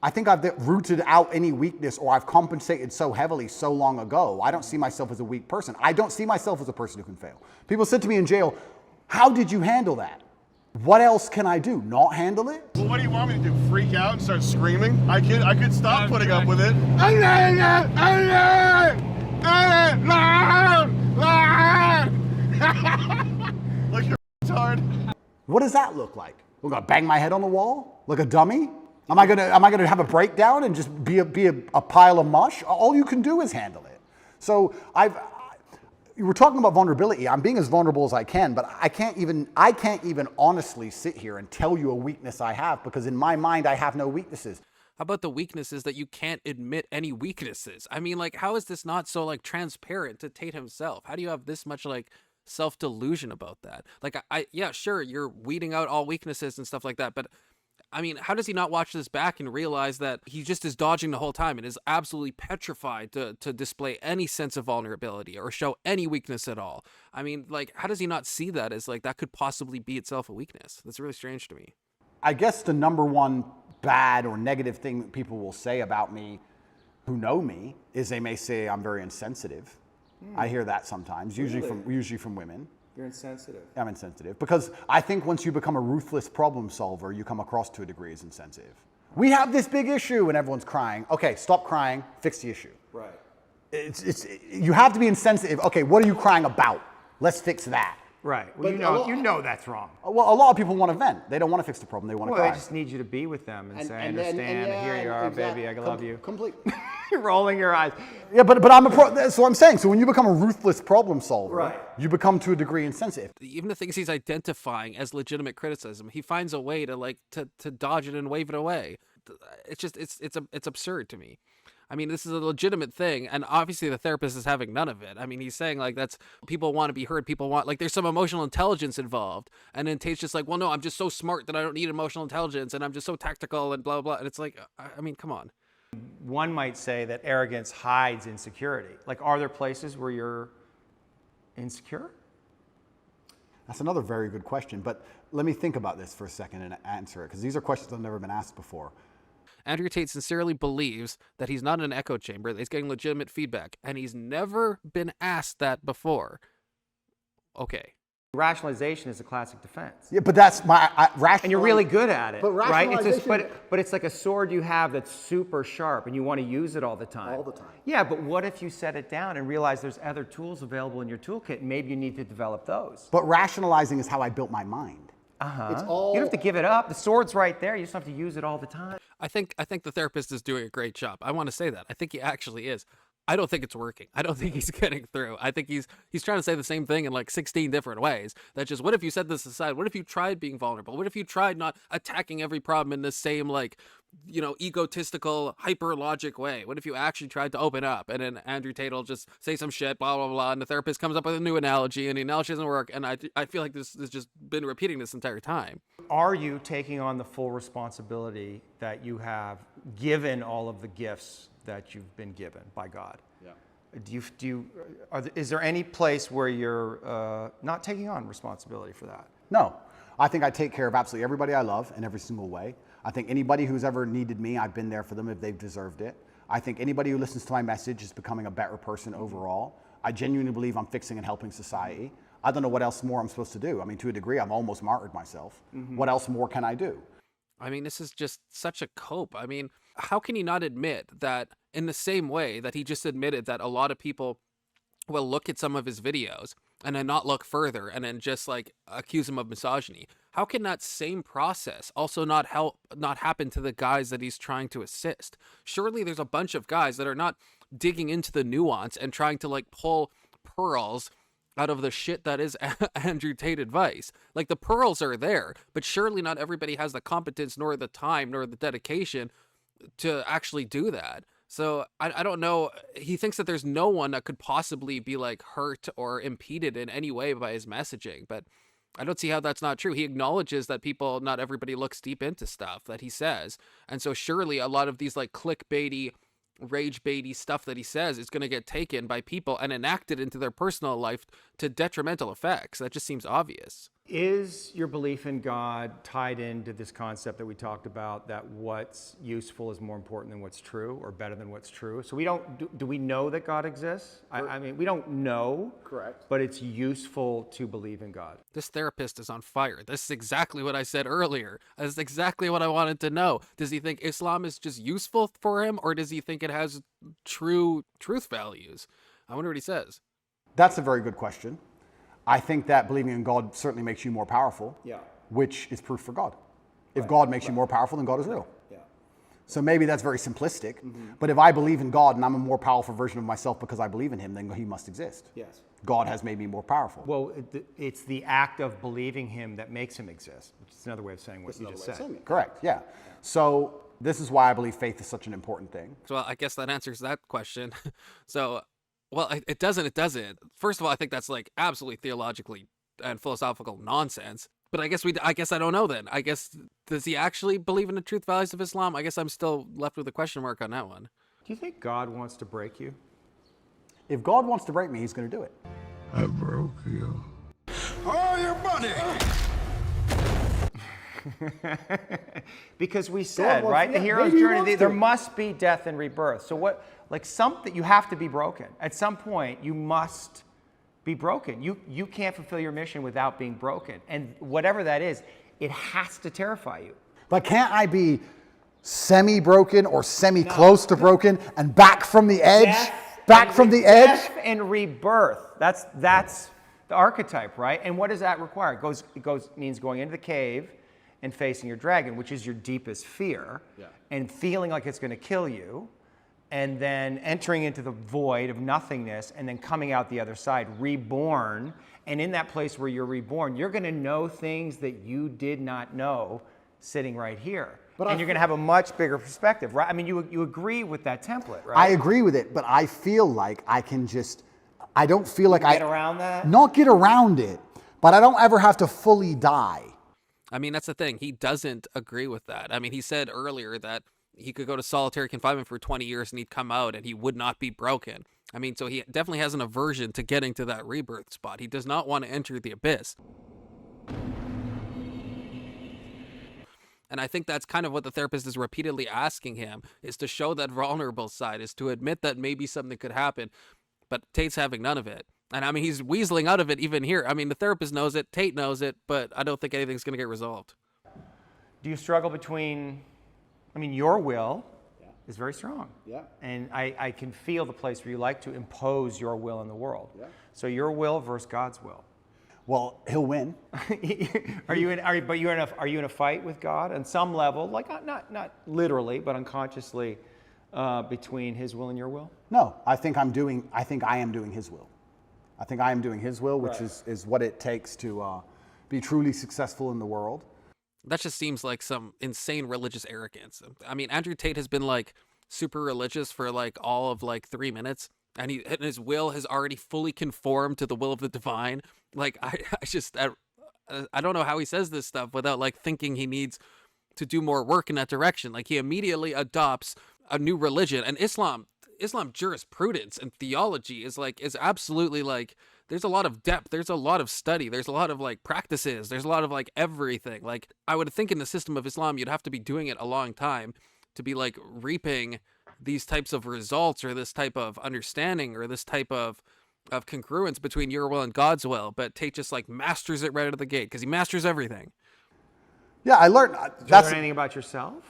I think I've rooted out any weakness or I've compensated so heavily so long ago. I don't see myself as a weak person. I don't see myself as a person who can fail. People said to me in jail, how did you handle that? What else can I do? Not handle it? Well, what do you want me to do? Freak out and start screaming? I could stop putting up with it. Like you're retarded. What does that look like? We're gonna bang my head on the wall like a dummy? Am I gonna have a breakdown and just be a pile of mush? All you can do is handle it. So you were talking about vulnerability. I'm being as vulnerable as I can, but I can't even honestly sit here and tell you a weakness I have because in my mind I have no weaknesses. How about the weaknesses that you can't admit any weaknesses? I mean, like, how is this not so like transparent to Tate himself? How do you have this much like self-delusion about that? Like, yeah, sure, you're weeding out all weaknesses and stuff like that, but I mean, how does he not watch this back and realize that he just is dodging the whole time and is absolutely petrified to display any sense of vulnerability or show any weakness at all? I mean, like, how does he not see that as like that could possibly be itself a weakness? That's really strange to me. I guess the number one bad or negative thing that people will say about me who know me is they may say I'm very insensitive. I hear that sometimes, usually from women. You're insensitive. I'm insensitive because I think once you become a ruthless problem solver, you come across to a degree as insensitive. We have this big issue and everyone's crying. Okay, stop crying, fix the issue. Right. You have to be insensitive. Okay, what are you crying about? Let's fix that. Right. Well, you know that's wrong. Well, a lot of people want to vent. They don't want to fix the problem. They want to cry. Well, they just need you to be with them and say, I understand, here you are, exactly. baby, I love you. Completely. You're rolling your eyes. Yeah, but I'm that's what I'm saying. So when you become a ruthless problem solver, right, you become to a degree insensitive. Even the things he's identifying as legitimate criticism, he finds a way to to dodge it and wave it away. It's just it's absurd to me. I mean, this is a legitimate thing, and obviously the therapist is having none of it. I mean, he's saying like that's people want to be heard, people want like there's some emotional intelligence involved, and then Tate's just like, well, no, I'm just so smart that I don't need emotional intelligence, and I'm just so tactical and blah blah. And it's like, I mean, come on. One might say that arrogance hides insecurity. Like, are there places where you're insecure? That's another very good question, but let me think about this for a second and answer it, because these are questions that have never been asked before. Andrew Tate sincerely believes that he's not in an echo chamber, that he's getting legitimate feedback, and he's never been asked that before. Okay. Rationalization is a classic defense. Yeah, but that's my And you're really good at it, But right? rationalization- But it's like a sword you have that's super sharp, and you want to use it all the time. All the time. Yeah, but what if you set it down and realize there's other tools available in your toolkit, and maybe you need to develop those? But rationalizing is how I built my mind. It's all. You don't have to give it up. The sword's right there. You just have to use it all the time. I think the therapist is doing a great job. I want to say that. I think he actually is. I don't think it's working. I don't think he's getting through. I think he's trying to say the same thing in like 16 different ways. That's just, what if you set this aside? What if you tried being vulnerable? What if you tried not attacking every problem in the same, like, you know, egotistical, hyper logic way? What if you actually tried to open up? And then Andrew Tate will just say some shit, blah, blah, blah. And the therapist comes up with a new analogy, and the analogy doesn't work. And I feel like this has just been repeating this entire time. Are you taking on the full responsibility that you have given all of the gifts that you've been given by God? Yeah. Is there any place where you're not taking on responsibility for that? No. I think I take care of absolutely everybody I love in every single way. I think anybody who's ever needed me, I've been there for them if they've deserved it. I think anybody who listens to my message is becoming a better person overall. I genuinely believe I'm fixing and helping society. I don't know what else more I'm supposed to do. I mean, to a degree, I've almost martyred myself. What else more can I do? I mean, this is just such a cope. I mean, how can he not admit that in the same way that he just admitted that a lot of people will look at some of his videos and then not look further and then just like accuse him of misogyny? How can that same process also not happen to the guys that he's trying to assist? Surely there's a bunch of guys that are not digging into the nuance and trying to like pull pearls out of the shit that is Andrew Tate advice. Like, the pearls are there, but surely not everybody has the competence nor the time nor the dedication to actually do that. So I don't know. He thinks that there's no one that could possibly be like hurt or impeded in any way by his messaging, but I don't see how that's not true. He acknowledges that not everybody looks deep into stuff that he says. And so surely a lot of these like clickbaity, rage baity stuff that he says is going to get taken by people and enacted into their personal life to detrimental effects. That just seems obvious. Is your belief in God tied into this concept that we talked about, that what's useful is more important than what's true, or better than what's true? So do we know that God exists? I mean, we don't know. Correct. But it's useful to believe in God. This therapist is on fire. This is exactly what I said earlier. That's exactly what I wanted to know. Does he think Islam is just useful for him, or does he think it has truth values? I wonder what he says. That's a very good question. I think that believing in God certainly makes you more powerful, which is proof for God. If God makes you more powerful, then God is real. So maybe that's very simplistic, but if I believe in God and I'm a more powerful version of myself because I believe in him, then he must exist. Yes. God has made me more powerful. Well, it's the act of believing him that makes him exist, which is another way of saying what you just said. Correct, yeah. So this is why I believe faith is such an important thing. So I guess that answers that question. Well, it doesn't. First of all, I think that's like absolutely theologically and philosophical nonsense. But I guess I don't know then. I guess, does he actually believe in the truth values of Islam? I guess I'm still left with a question mark on that one. Do you think God wants to break you? If God wants to break me, he's going to do it. I broke you. Oh, your money! Because we said, right, the hero's journey, there must be death and rebirth. So what, like something, you have to be broken. At some point, you must be broken. You can't fulfill your mission without being broken. And whatever that is, it has to terrify you. But can't I be semi-broken or semi-close to broken and back from the edge? Death and rebirth. That's the archetype, right? And what does that require? It means going into the cave and facing your dragon, which is your deepest fear, and feeling like it's going to kill you, and then entering into the void of nothingness, and then coming out the other side, reborn. And in that place where you're reborn, you're going to know things that you did not know sitting right here. And you're going to have a much bigger perspective, right? I mean, you agree with that template, right? I agree with it, but I feel like I don't feel like get around that? Not get around it, but I don't ever have to fully die. I mean, that's the thing. He doesn't agree with that. I mean, he said earlier that he could go to solitary confinement for 20 years and he'd come out and he would not be broken. I mean, so he definitely has an aversion to getting to that rebirth spot. He does not want to enter the abyss. And I think that's kind of what the therapist is repeatedly asking him, is to show that vulnerable side, is to admit that maybe something could happen. But Tate's having none of it. And I mean, he's weaseling out of it even here. I mean, the therapist knows it, Tate knows it, but I don't think anything's going to get resolved. Do you struggle between, I mean, your will is very strong. Yeah. And I can feel the place where you like to impose your will in the world. Yeah. So your will versus God's will. Well, he'll win. Are you in a fight with God on some level, like not literally, but unconsciously, between His will and your will? No, I think I am doing His will. I think I am doing His will, which is what it takes to be truly successful in the world. That just seems like some insane religious arrogance. I mean, Andrew Tate has been like super religious for like all of like 3 minutes, and his will has already fully conformed to the will of the divine. Like I don't know how he says this stuff without like thinking he needs to do more work in that direction. Like he immediately adopts a new religion, and Islam jurisprudence and theology is absolutely like, there's a lot of depth, there's a lot of study, there's a lot of like practices, there's a lot of like everything. Like I would think in the system of Islam, you'd have to be doing it a long time to be like reaping these types of results or this type of understanding or this type of congruence between your will and God's will. But Tate just like masters it right out of the gate because he masters everything. Yeah, I learned. Did you learn anything about yourself?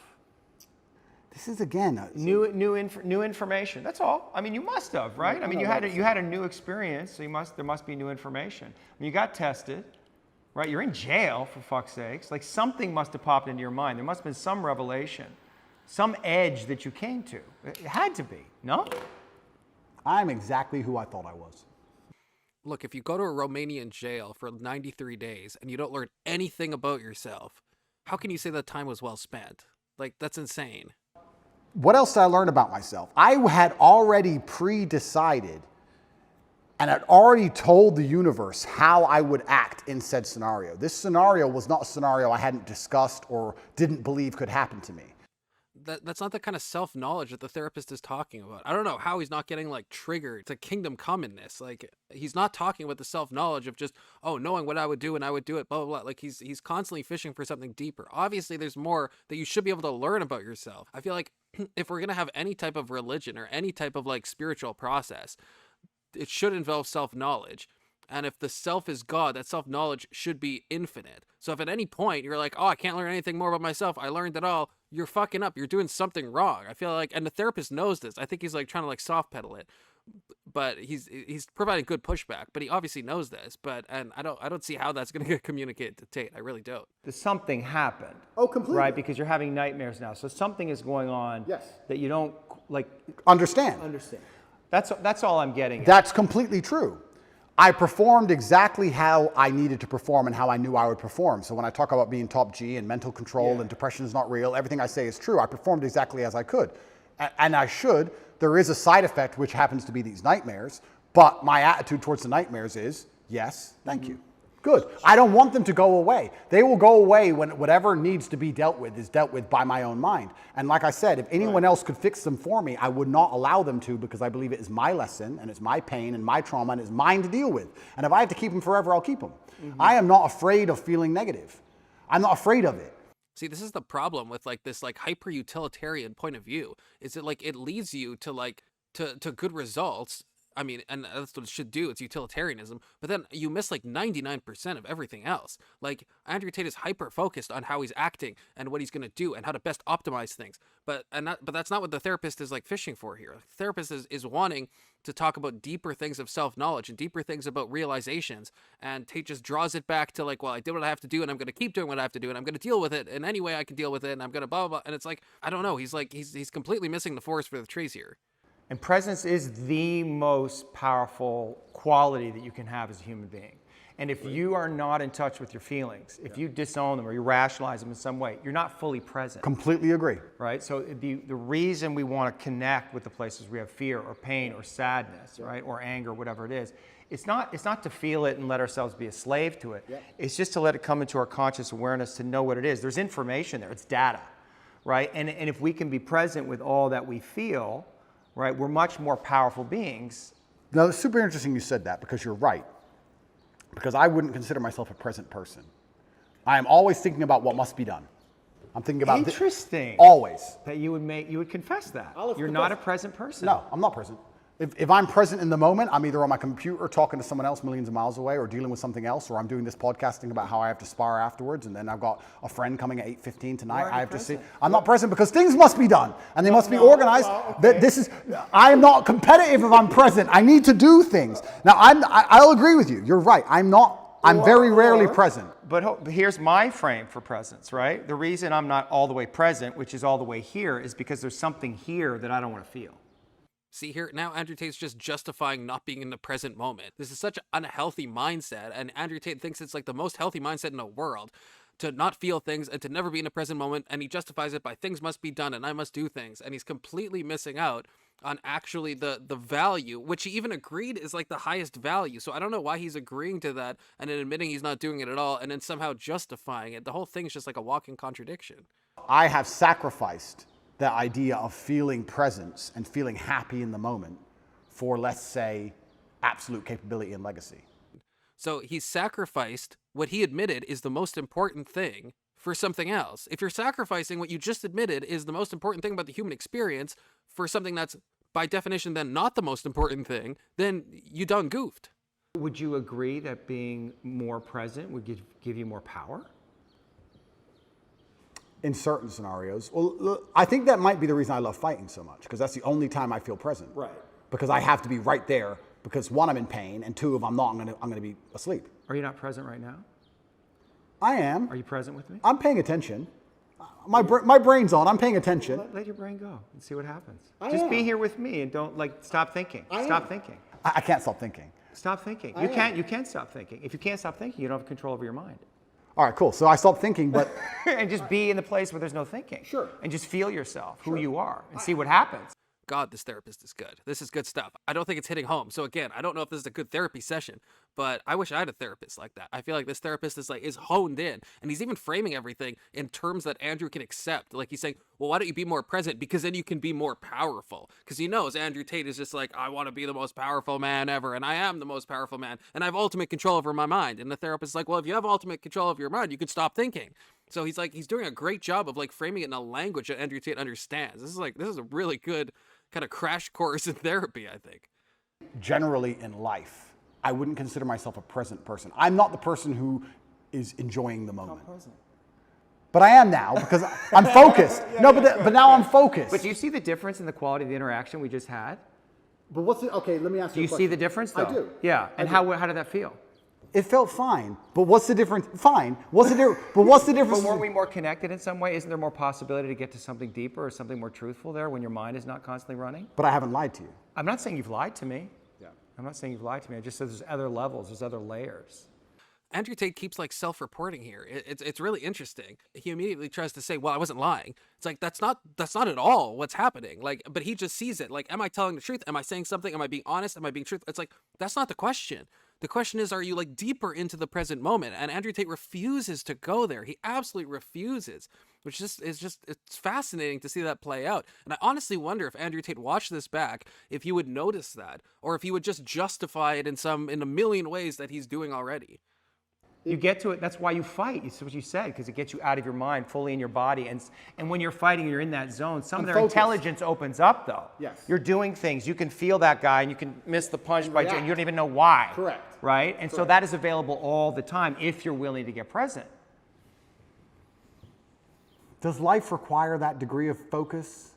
This is again New information. That's all. I mean, you must have, right? I mean, you had a new experience, so there must be new information. I mean, you got tested, right? You're in jail, for fuck's sakes. Like something must have popped into your mind. There must have been some revelation, some edge that you came to. It had to be, no? I'm exactly who I thought I was. Look, if you go to a Romanian jail for 93 days and you don't learn anything about yourself, how can you say that time was well spent? Like, that's insane. What else did I learn about myself? I had already pre-decided and had already told the universe how I would act in said scenario. This scenario was not a scenario I hadn't discussed or didn't believe could happen to me. That's not the kind of self-knowledge that the therapist is talking about. I don't know how he's not getting like triggered to kingdom come in this. Like he's not talking about the self-knowledge of just, knowing what I would do and I would do it, blah, blah, blah. Like he's constantly fishing for something deeper. Obviously there's more that you should be able to learn about yourself. I feel like if we're going to have any type of religion or any type of like spiritual process, it should involve self-knowledge. And if the self is God, that self-knowledge should be infinite. So if at any point you're like, I can't learn anything more about myself, I learned it all, you're fucking up. You're doing something wrong. I feel like, and the therapist knows this. I think he's like trying to like soft pedal it, but he's providing good pushback, but he obviously knows this, and I don't see how that's going to get communicated to Tate. I really don't. Something happened. Oh, completely. Right, because you're having nightmares now. So something is going on that you don't like Understand. That's all I'm getting at. That's completely true. I performed exactly how I needed to perform and how I knew I would perform. So when I talk about being top G and mental control and depression is not real, everything I say is true. I performed exactly as I could. And I should. There is a side effect, which happens to be these nightmares. But my attitude towards the nightmares is, yes, thank you. Good. I don't want them to go away. They will go away when whatever needs to be dealt with is dealt with by my own mind. And like I said, if anyone else could fix them for me, I would not allow them to, because I believe it is my lesson and it's my pain and my trauma and it's mine to deal with. And if I have to keep them forever, I'll keep them. I am not afraid of feeling negative. I'm not afraid of it. See, this is the problem with like this like hyper utilitarian point of view, is it like it leads you to like to good results. I mean, and that's what it should do. It's utilitarianism. But then you miss like 99% of everything else. Like Andrew Tate is hyper focused on how he's acting and what he's going to do and how to best optimize things. But that's not what the therapist is like fishing for here. The therapist is wanting to talk about deeper things of self-knowledge and deeper things about realizations. And Tate just draws it back to like, well, I did what I have to do and I'm going to keep doing what I have to do and I'm going to deal with it in any way I can deal with it and I'm going to blah, blah, blah. And it's like, I don't know. He's completely missing the forest for the trees here. And presence is the most powerful quality that you can have as a human being. And if you are not in touch with your feelings, if you disown them or you rationalize them in some way, you're not fully present. Completely agree. Right? So the reason we want to connect with the places we have fear or pain or sadness, right, or anger, whatever it is, it's not to feel it and let ourselves be a slave to it. It's just to let it come into our conscious awareness to know what it is. There's information there. It's data. right? And if we can be present with all that we feel, right, we're much more powerful beings. Now, it's super interesting you said that because you're right. Because I wouldn't consider myself a present person. I am always thinking about what must be done. I'm thinking about Interesting. Always. That you would confess that. I'll You're confess. not a present person. No, I'm not present. If I'm present in the moment, I'm either on my computer talking to someone else millions of miles away or dealing with something else, or I'm doing this podcasting about how I have to spar afterwards, and then I've got a friend coming at 8:15 tonight. I have to see. I'm not present because things must be done, and they must be organized. I am not competitive if I'm present. I need to do things. Now, I'll agree with you. You're right. I'm very rarely present. But here's my frame for presence, right? The reason I'm not all the way present, which is all the way here, is because there's something here that I don't want to feel. See here, now Andrew Tate's just justifying not being in the present moment. This is such an unhealthy mindset, and Andrew Tate thinks it's like the most healthy mindset in the world, to not feel things and to never be in the present moment, and he justifies it by things must be done and I must do things, and he's completely missing out on actually the value, which he even agreed is like the highest value. So I don't know why he's agreeing to that and then admitting he's not doing it at all and then somehow justifying it. The whole thing's just like a walking contradiction. I have sacrificed the idea of feeling presence and feeling happy in the moment for, let's say, absolute capability and legacy. So he's sacrificed what he admitted is the most important thing for something else. If you're sacrificing what you just admitted is the most important thing about the human experience for something that's by definition then not the most important thing, then you done goofed. Would you agree that being more present would give you more power? In certain scenarios. Well, look, I think that might be the reason I love fighting so much, because that's the only time I feel present. Right. Because I have to be right there, because one, I'm in pain, and two, if I'm not, I'm gonna be asleep. Are you not present right now? I am. Are you present with me? I'm paying attention. My brain's on. I'm paying attention. Let your brain go and see what happens. I Just be am. here with me and don't stop thinking. Stop thinking. I can't stop thinking. Stop thinking. I You can't stop thinking. If you can't stop thinking, you don't have control over your mind. All right, cool. So I stopped thinking, but And just be in the place where there's no thinking. Sure. And just feel yourself, who you are, and see what happens. God, this therapist is good. This is good stuff. I don't think it's hitting home. So again, I don't know if this is a good therapy session, but I wish I had a therapist like that. I feel like this therapist is honed in, and he's even framing everything in terms that Andrew can accept. Like he's saying, well, why don't you be more present? Because then you can be more powerful. Because he knows Andrew Tate is just like, I want to be the most powerful man ever, and I am the most powerful man, and I have ultimate control over my mind. And the therapist is like, well, if you have ultimate control over your mind, you could stop thinking. So he's doing a great job of like framing it in a language that Andrew Tate understands. This is a really good kind of crash course in therapy, I think. generally in life, I wouldn't consider myself a present person. I'm not the person who is enjoying the moment. But I am now because I'm focused. But now I'm focused. But do you see the difference in the quality of the interaction we just had? But what's it? Okay, let me ask Do you you a question. see the difference, though? I do. Yeah. And how did that feel? It felt fine. But what's the difference? Fine. What's the difference? But what's the difference? But weren't we more connected in some way? Isn't there more possibility to get to something deeper or something more truthful there when your mind is not constantly running? But I haven't lied to you. I'm not saying you've lied to me. Yeah. I'm not saying you've lied to me. I just said there's other levels, there's other layers. Andrew Tate keeps like self-reporting here. It's really interesting. He immediately tries to say, well, I wasn't lying. It's like, that's not at all what's happening. Like, but he just sees it. Like, am I telling the truth? Am I saying something? Am I being honest? Am I being truthful? It's like, that's not the question. The question is, are you like deeper into the present moment? And Andrew Tate refuses to go there. He absolutely refuses, which it's fascinating to see that play out. And I honestly wonder if Andrew Tate watched this back, if he would notice that, or if he would just justify it in a million ways that he's doing already. You get to it, that's why you fight. It's what you said, because it gets you out of your mind, fully in your body. And when you're fighting, you're in that zone. Some of their intelligence opens up, though. Yes. You're doing things. You can feel that guy, and you can miss the punch and you don't even know why. Correct. Right? And so that is available all the time if you're willing to get present. Does life require that degree of focus?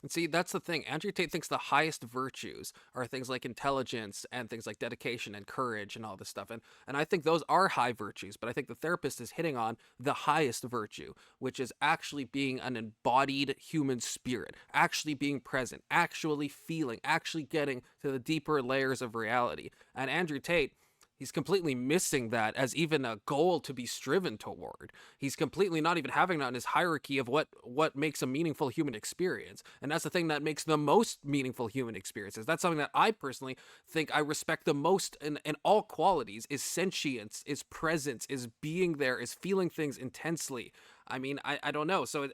And see, that's the thing. Andrew Tate thinks the highest virtues are things like intelligence and things like dedication and courage and all this stuff. And I think those are high virtues, but I think the therapist is hitting on the highest virtue, which is actually being an embodied human spirit, actually being present, actually feeling, actually getting to the deeper layers of reality. And Andrew Tate, he's completely missing that as even a goal to be striven toward. He's completely not even having that in his hierarchy of what makes a meaningful human experience. And that's the thing that makes the most meaningful human experiences. That's something that I personally think I respect the most in all qualities is sentience, is presence, is being there, is feeling things intensely. I mean, I don't know. So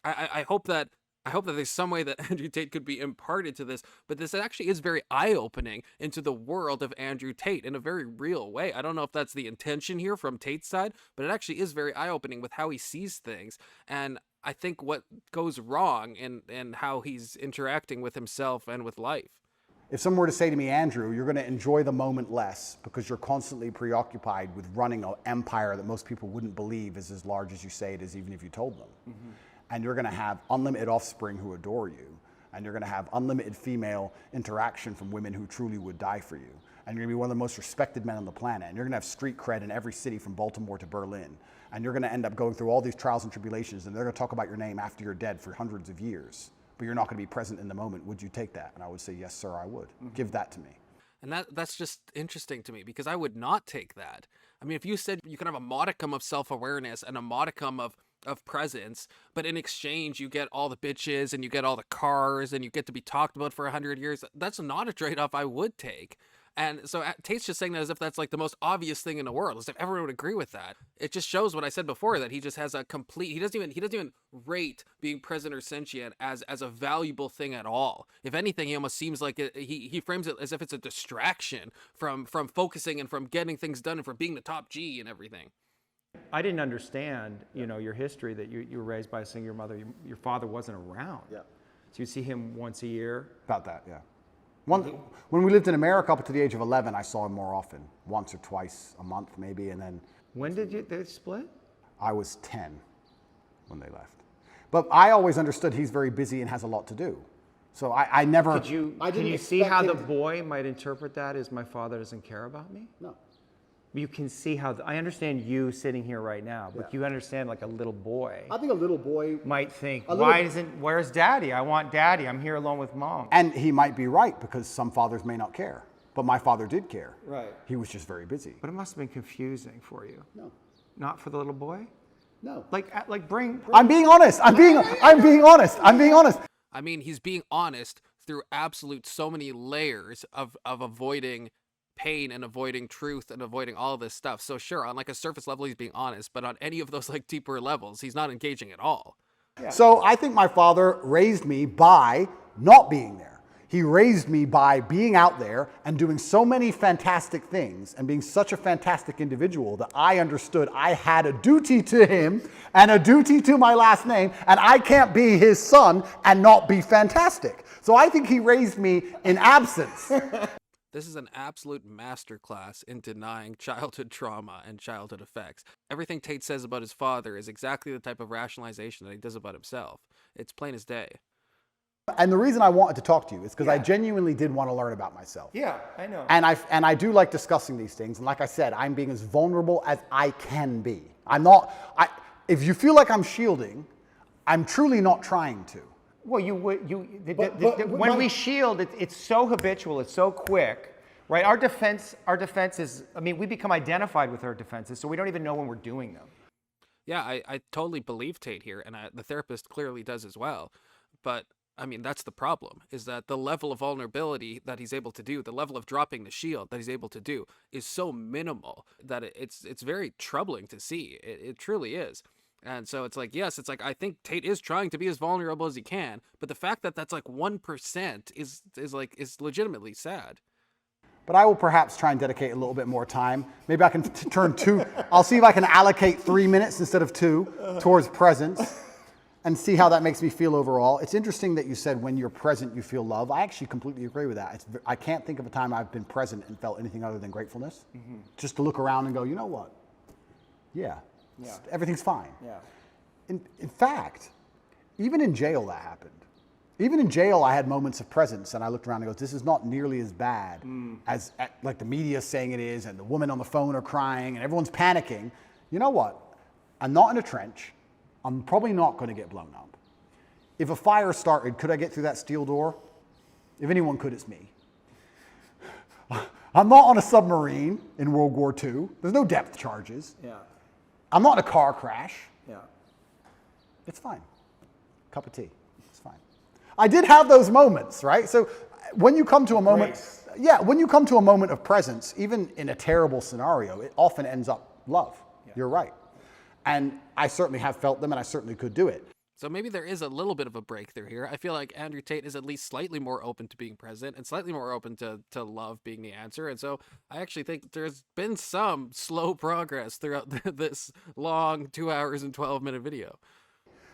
I hope that there's some way that Andrew Tate could be imparted to this, but this actually is very eye-opening into the world of Andrew Tate in a very real way. I don't know if that's the intention here from Tate's side, but it actually is very eye-opening with how he sees things. And I think what goes wrong in how he's interacting with himself and with life. If someone were to say to me, Andrew, you're going to enjoy the moment less because you're constantly preoccupied with running an empire that most people wouldn't believe is as large as you say it is, even if you told them. Mm-hmm. And you're going to have unlimited offspring who adore you. And you're going to have unlimited female interaction from women who truly would die for you. And you're going to be one of the most respected men on the planet. And you're going to have street cred in every city from Baltimore to Berlin. And you're going to end up going through all these trials and tribulations, and they're going to talk about your name after you're dead for hundreds of years. But you're not going to be present in the moment. Would you take that? And I would say, yes, sir, I would. Mm-hmm. Give that to me. And that's just interesting to me, because I would not take that. I mean, if you said you can have a modicum of self-awareness and a modicum of presence, but in exchange you get all the bitches and you get all the cars and you get to be talked about for 100 years, that's not a trade-off I would take. And so Tate's just saying that as if that's like the most obvious thing in the world, as if everyone would agree with that. It just shows what I said before, that he just has a complete, he doesn't even rate being present or sentient as a valuable thing at all. If anything, he almost seems like he frames it as if it's a distraction from focusing and from getting things done and from being the top G and everything. I didn't understand, your history, that you were raised by a single mother. Your father wasn't around. Yeah. So you see him once a year? About that, yeah. When we lived in America up to the age of 11, I saw him more often, once or twice a month maybe, and then... When did they split? I was 10 when they left. But I always understood he's very busy and has a lot to do. So I never... Can you see how the boy might interpret that as, my father doesn't care about me? No. You can see how, I understand you sitting here right now, but you understand like a little boy. I think a little boy might think, where's daddy? I want daddy. I'm here alone with mom. And he might be right, because some fathers may not care. But my father did care. Right. He was just very busy. But it must have been confusing for you. No. Not for the little boy? No. Like bring I'm being honest. I'm being honest. I mean, he's being honest through absolute so many layers of avoiding pain and avoiding truth and avoiding all of this stuff. So sure, on like a surface level, he's being honest, but on any of those like deeper levels, he's not engaging at all. Yeah. So I think my father raised me by not being there. He raised me by being out there and doing so many fantastic things and being such a fantastic individual that I understood I had a duty to him and a duty to my last name, and I can't be his son and not be fantastic. So I think he raised me in absence. This is an absolute masterclass in denying childhood trauma and childhood effects. Everything Tate says about his father is exactly the type of rationalization that he does about himself. It's plain as day. And the reason I wanted to talk to you is because I genuinely did want to learn about myself. Yeah, I know. And I do like discussing these things. And like I said, I'm being as vulnerable as I can be. If you feel like I'm shielding, I'm truly not trying to. Well, when we shield, it's so habitual, it's so quick, right? Our defense is, we become identified with our defenses, so we don't even know when we're doing them. Yeah, I totally believe Tate here, and the therapist clearly does as well. But, that's the problem, is that the level of vulnerability that he's able to do, the level of dropping the shield that he's able to do, is so minimal that it's very troubling to see. It truly is. And so it's like, yes, it's like, I think Tate is trying to be as vulnerable as he can, but the fact that that's like 1% is legitimately sad. But I will perhaps try and dedicate a little bit more time. Maybe I can turn I'll see if I can allocate 3 minutes instead of 2 towards presence and see how that makes me feel overall. It's interesting that you said when you're present, you feel love. I actually completely agree with that. I can't think of a time I've been present and felt anything other than gratefulness. Mm-hmm. Just to look around and go, you know what? Yeah. Everything's fine. Yeah. In fact, even in jail that happened. Even in jail, I had moments of presence, and I looked around and go, this is not nearly as bad as like the media saying it is, and the women on the phone are crying, and everyone's panicking. You know what? I'm not in a trench. I'm probably not going to get blown up. If a fire started, could I get through that steel door? If anyone could, it's me. I'm not on a submarine in World War II. There's no depth charges. Yeah. I'm not in a car crash. Yeah. It's fine. Cup of tea. It's fine. I did have those moments, right? So when you come to a moment, when you come to a moment of presence, even in a terrible scenario, it often ends up love. Yeah. You're right. And I certainly have felt them, and I certainly could do it. So maybe there is a little bit of a breakthrough here. I feel like Andrew Tate is at least slightly more open to being present and slightly more open to love being the answer. And so I actually think there's been some slow progress throughout this long 2 hours and 12-minute video.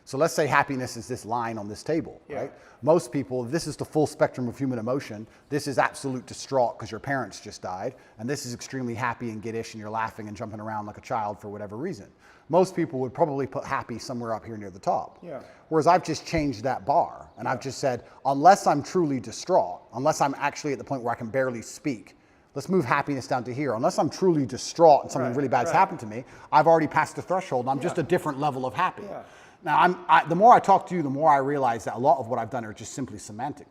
So let's say happiness is this line on this table, right? Most people, this is the full spectrum of human emotion. This is absolute distraught because your parents just died. And this is extremely happy and giddish and you're laughing and jumping around like a child for whatever reason. Most people would probably put happy somewhere up here near the top. Whereas I've just changed that bar and I've just said, unless I'm truly distraught, unless I'm actually at the point where I can barely speak, let's move happiness down to here. Unless I'm truly distraught and something really bad's happened to me, I've already passed the threshold and I'm just a different level of happy. Now, the more I talk to you, the more I realize that a lot of what I've done are just simply semantic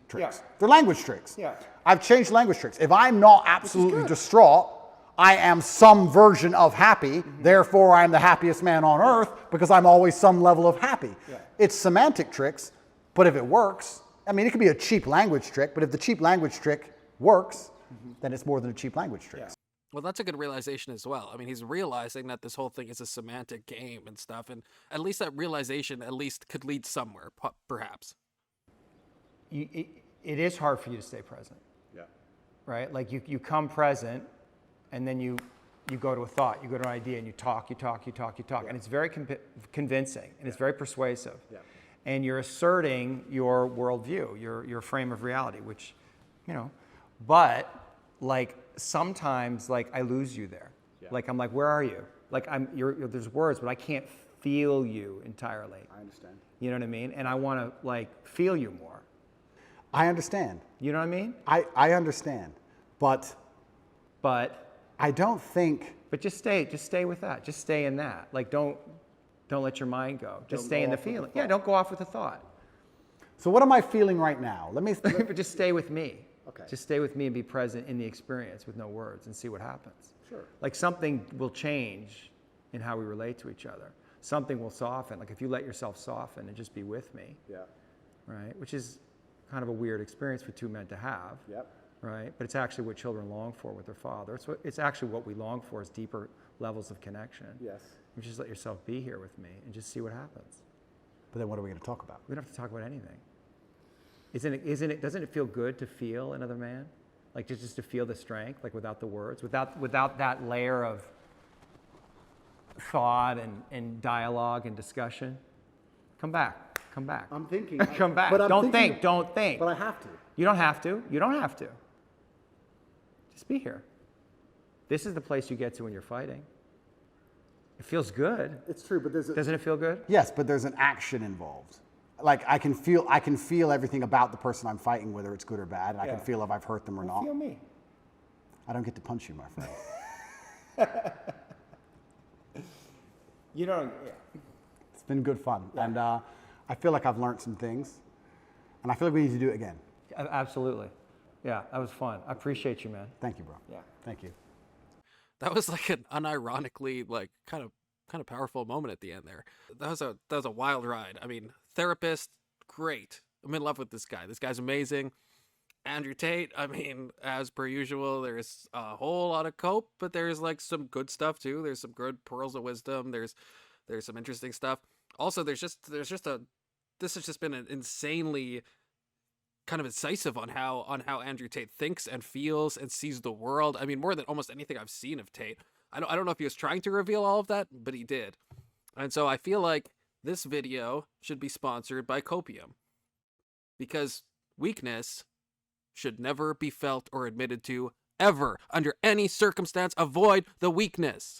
tricks. They're language tricks. I've changed language tricks. If I'm not absolutely distraught, I am some version of happy. Therefore, I'm the happiest man on earth because I'm always some level of happy. It's semantic tricks, but if it works, I mean, it could be a cheap language trick, but if the cheap language trick works, then it's more than a cheap language trick. Well, that's a good realization as well. I mean, he's realizing that this whole thing is a semantic game and stuff, and at least that realization at least could lead somewhere, perhaps. It is hard for you to stay present. Right? Like you come present, and then you go to a thought, you go to an idea, and you talk, and it's very convincing, and it's very persuasive. And you're asserting your worldview, your frame of reality, which, but like sometimes like I lose you there. Like I'm like, where are you? Like there's words, but I can't feel you entirely. I understand. You know what I mean? And I want to like feel you more. I understand. You know what I mean? I understand, but I don't think. But just stay with that. Just stay in that. Like don't let your mind go. Just stay in the feeling. Yeah, don't go off with a thought. So what am I feeling right now? But just stay with me. Okay. Just stay with me and be present in the experience with no words and see what happens. Sure. Like something will change in how we relate to each other. Something will soften. Like if you let yourself soften and just be with me. Right? Which is kind of a weird experience for two men to have. Right? But it's actually what children long for with their father. It's actually what we long for is deeper levels of connection. Yes. You just let yourself be here with me and just see what happens. But then what are we going to talk about? We don't have to talk about anything. Doesn't it feel good to feel another man? Like just to feel the strength, like without the words, without that layer of thought and dialogue and discussion? Come back. I'm thinking. Come back. But Don't think. But I have to. You don't have to. Just be here. This is the place you get to when you're fighting. It feels good. It's true, but Doesn't it feel good? Yes, but there's an action involved. Like I can feel everything about the person I'm fighting, whether it's good or bad, and I can feel if I've hurt them or not. Feel me. I don't get to punch you, my friend. It's been good fun, and I feel like I've learned some things, and I feel like we need to do it again. Absolutely. Yeah, that was fun. I appreciate you, man. Thank you, bro. Yeah. Thank you. That was like an unironically like kind of powerful moment at the end there. That was a wild ride. I mean, therapist, great. I'm in love with this guy. This guy's amazing. Andrew Tate, I mean, as per usual, there's a whole lot of cope, but there's like some good stuff too. There's some good pearls of wisdom. There's some interesting stuff. Also, this has just been an insanely kind of incisive on how Andrew Tate thinks and feels and sees the world. I mean, more than almost anything I've seen of Tate. I don't know if he was trying to reveal all of that, but he did. And so I feel like this video should be sponsored by Copium, because weakness should never be felt or admitted to ever. Under any circumstance, avoid the weakness.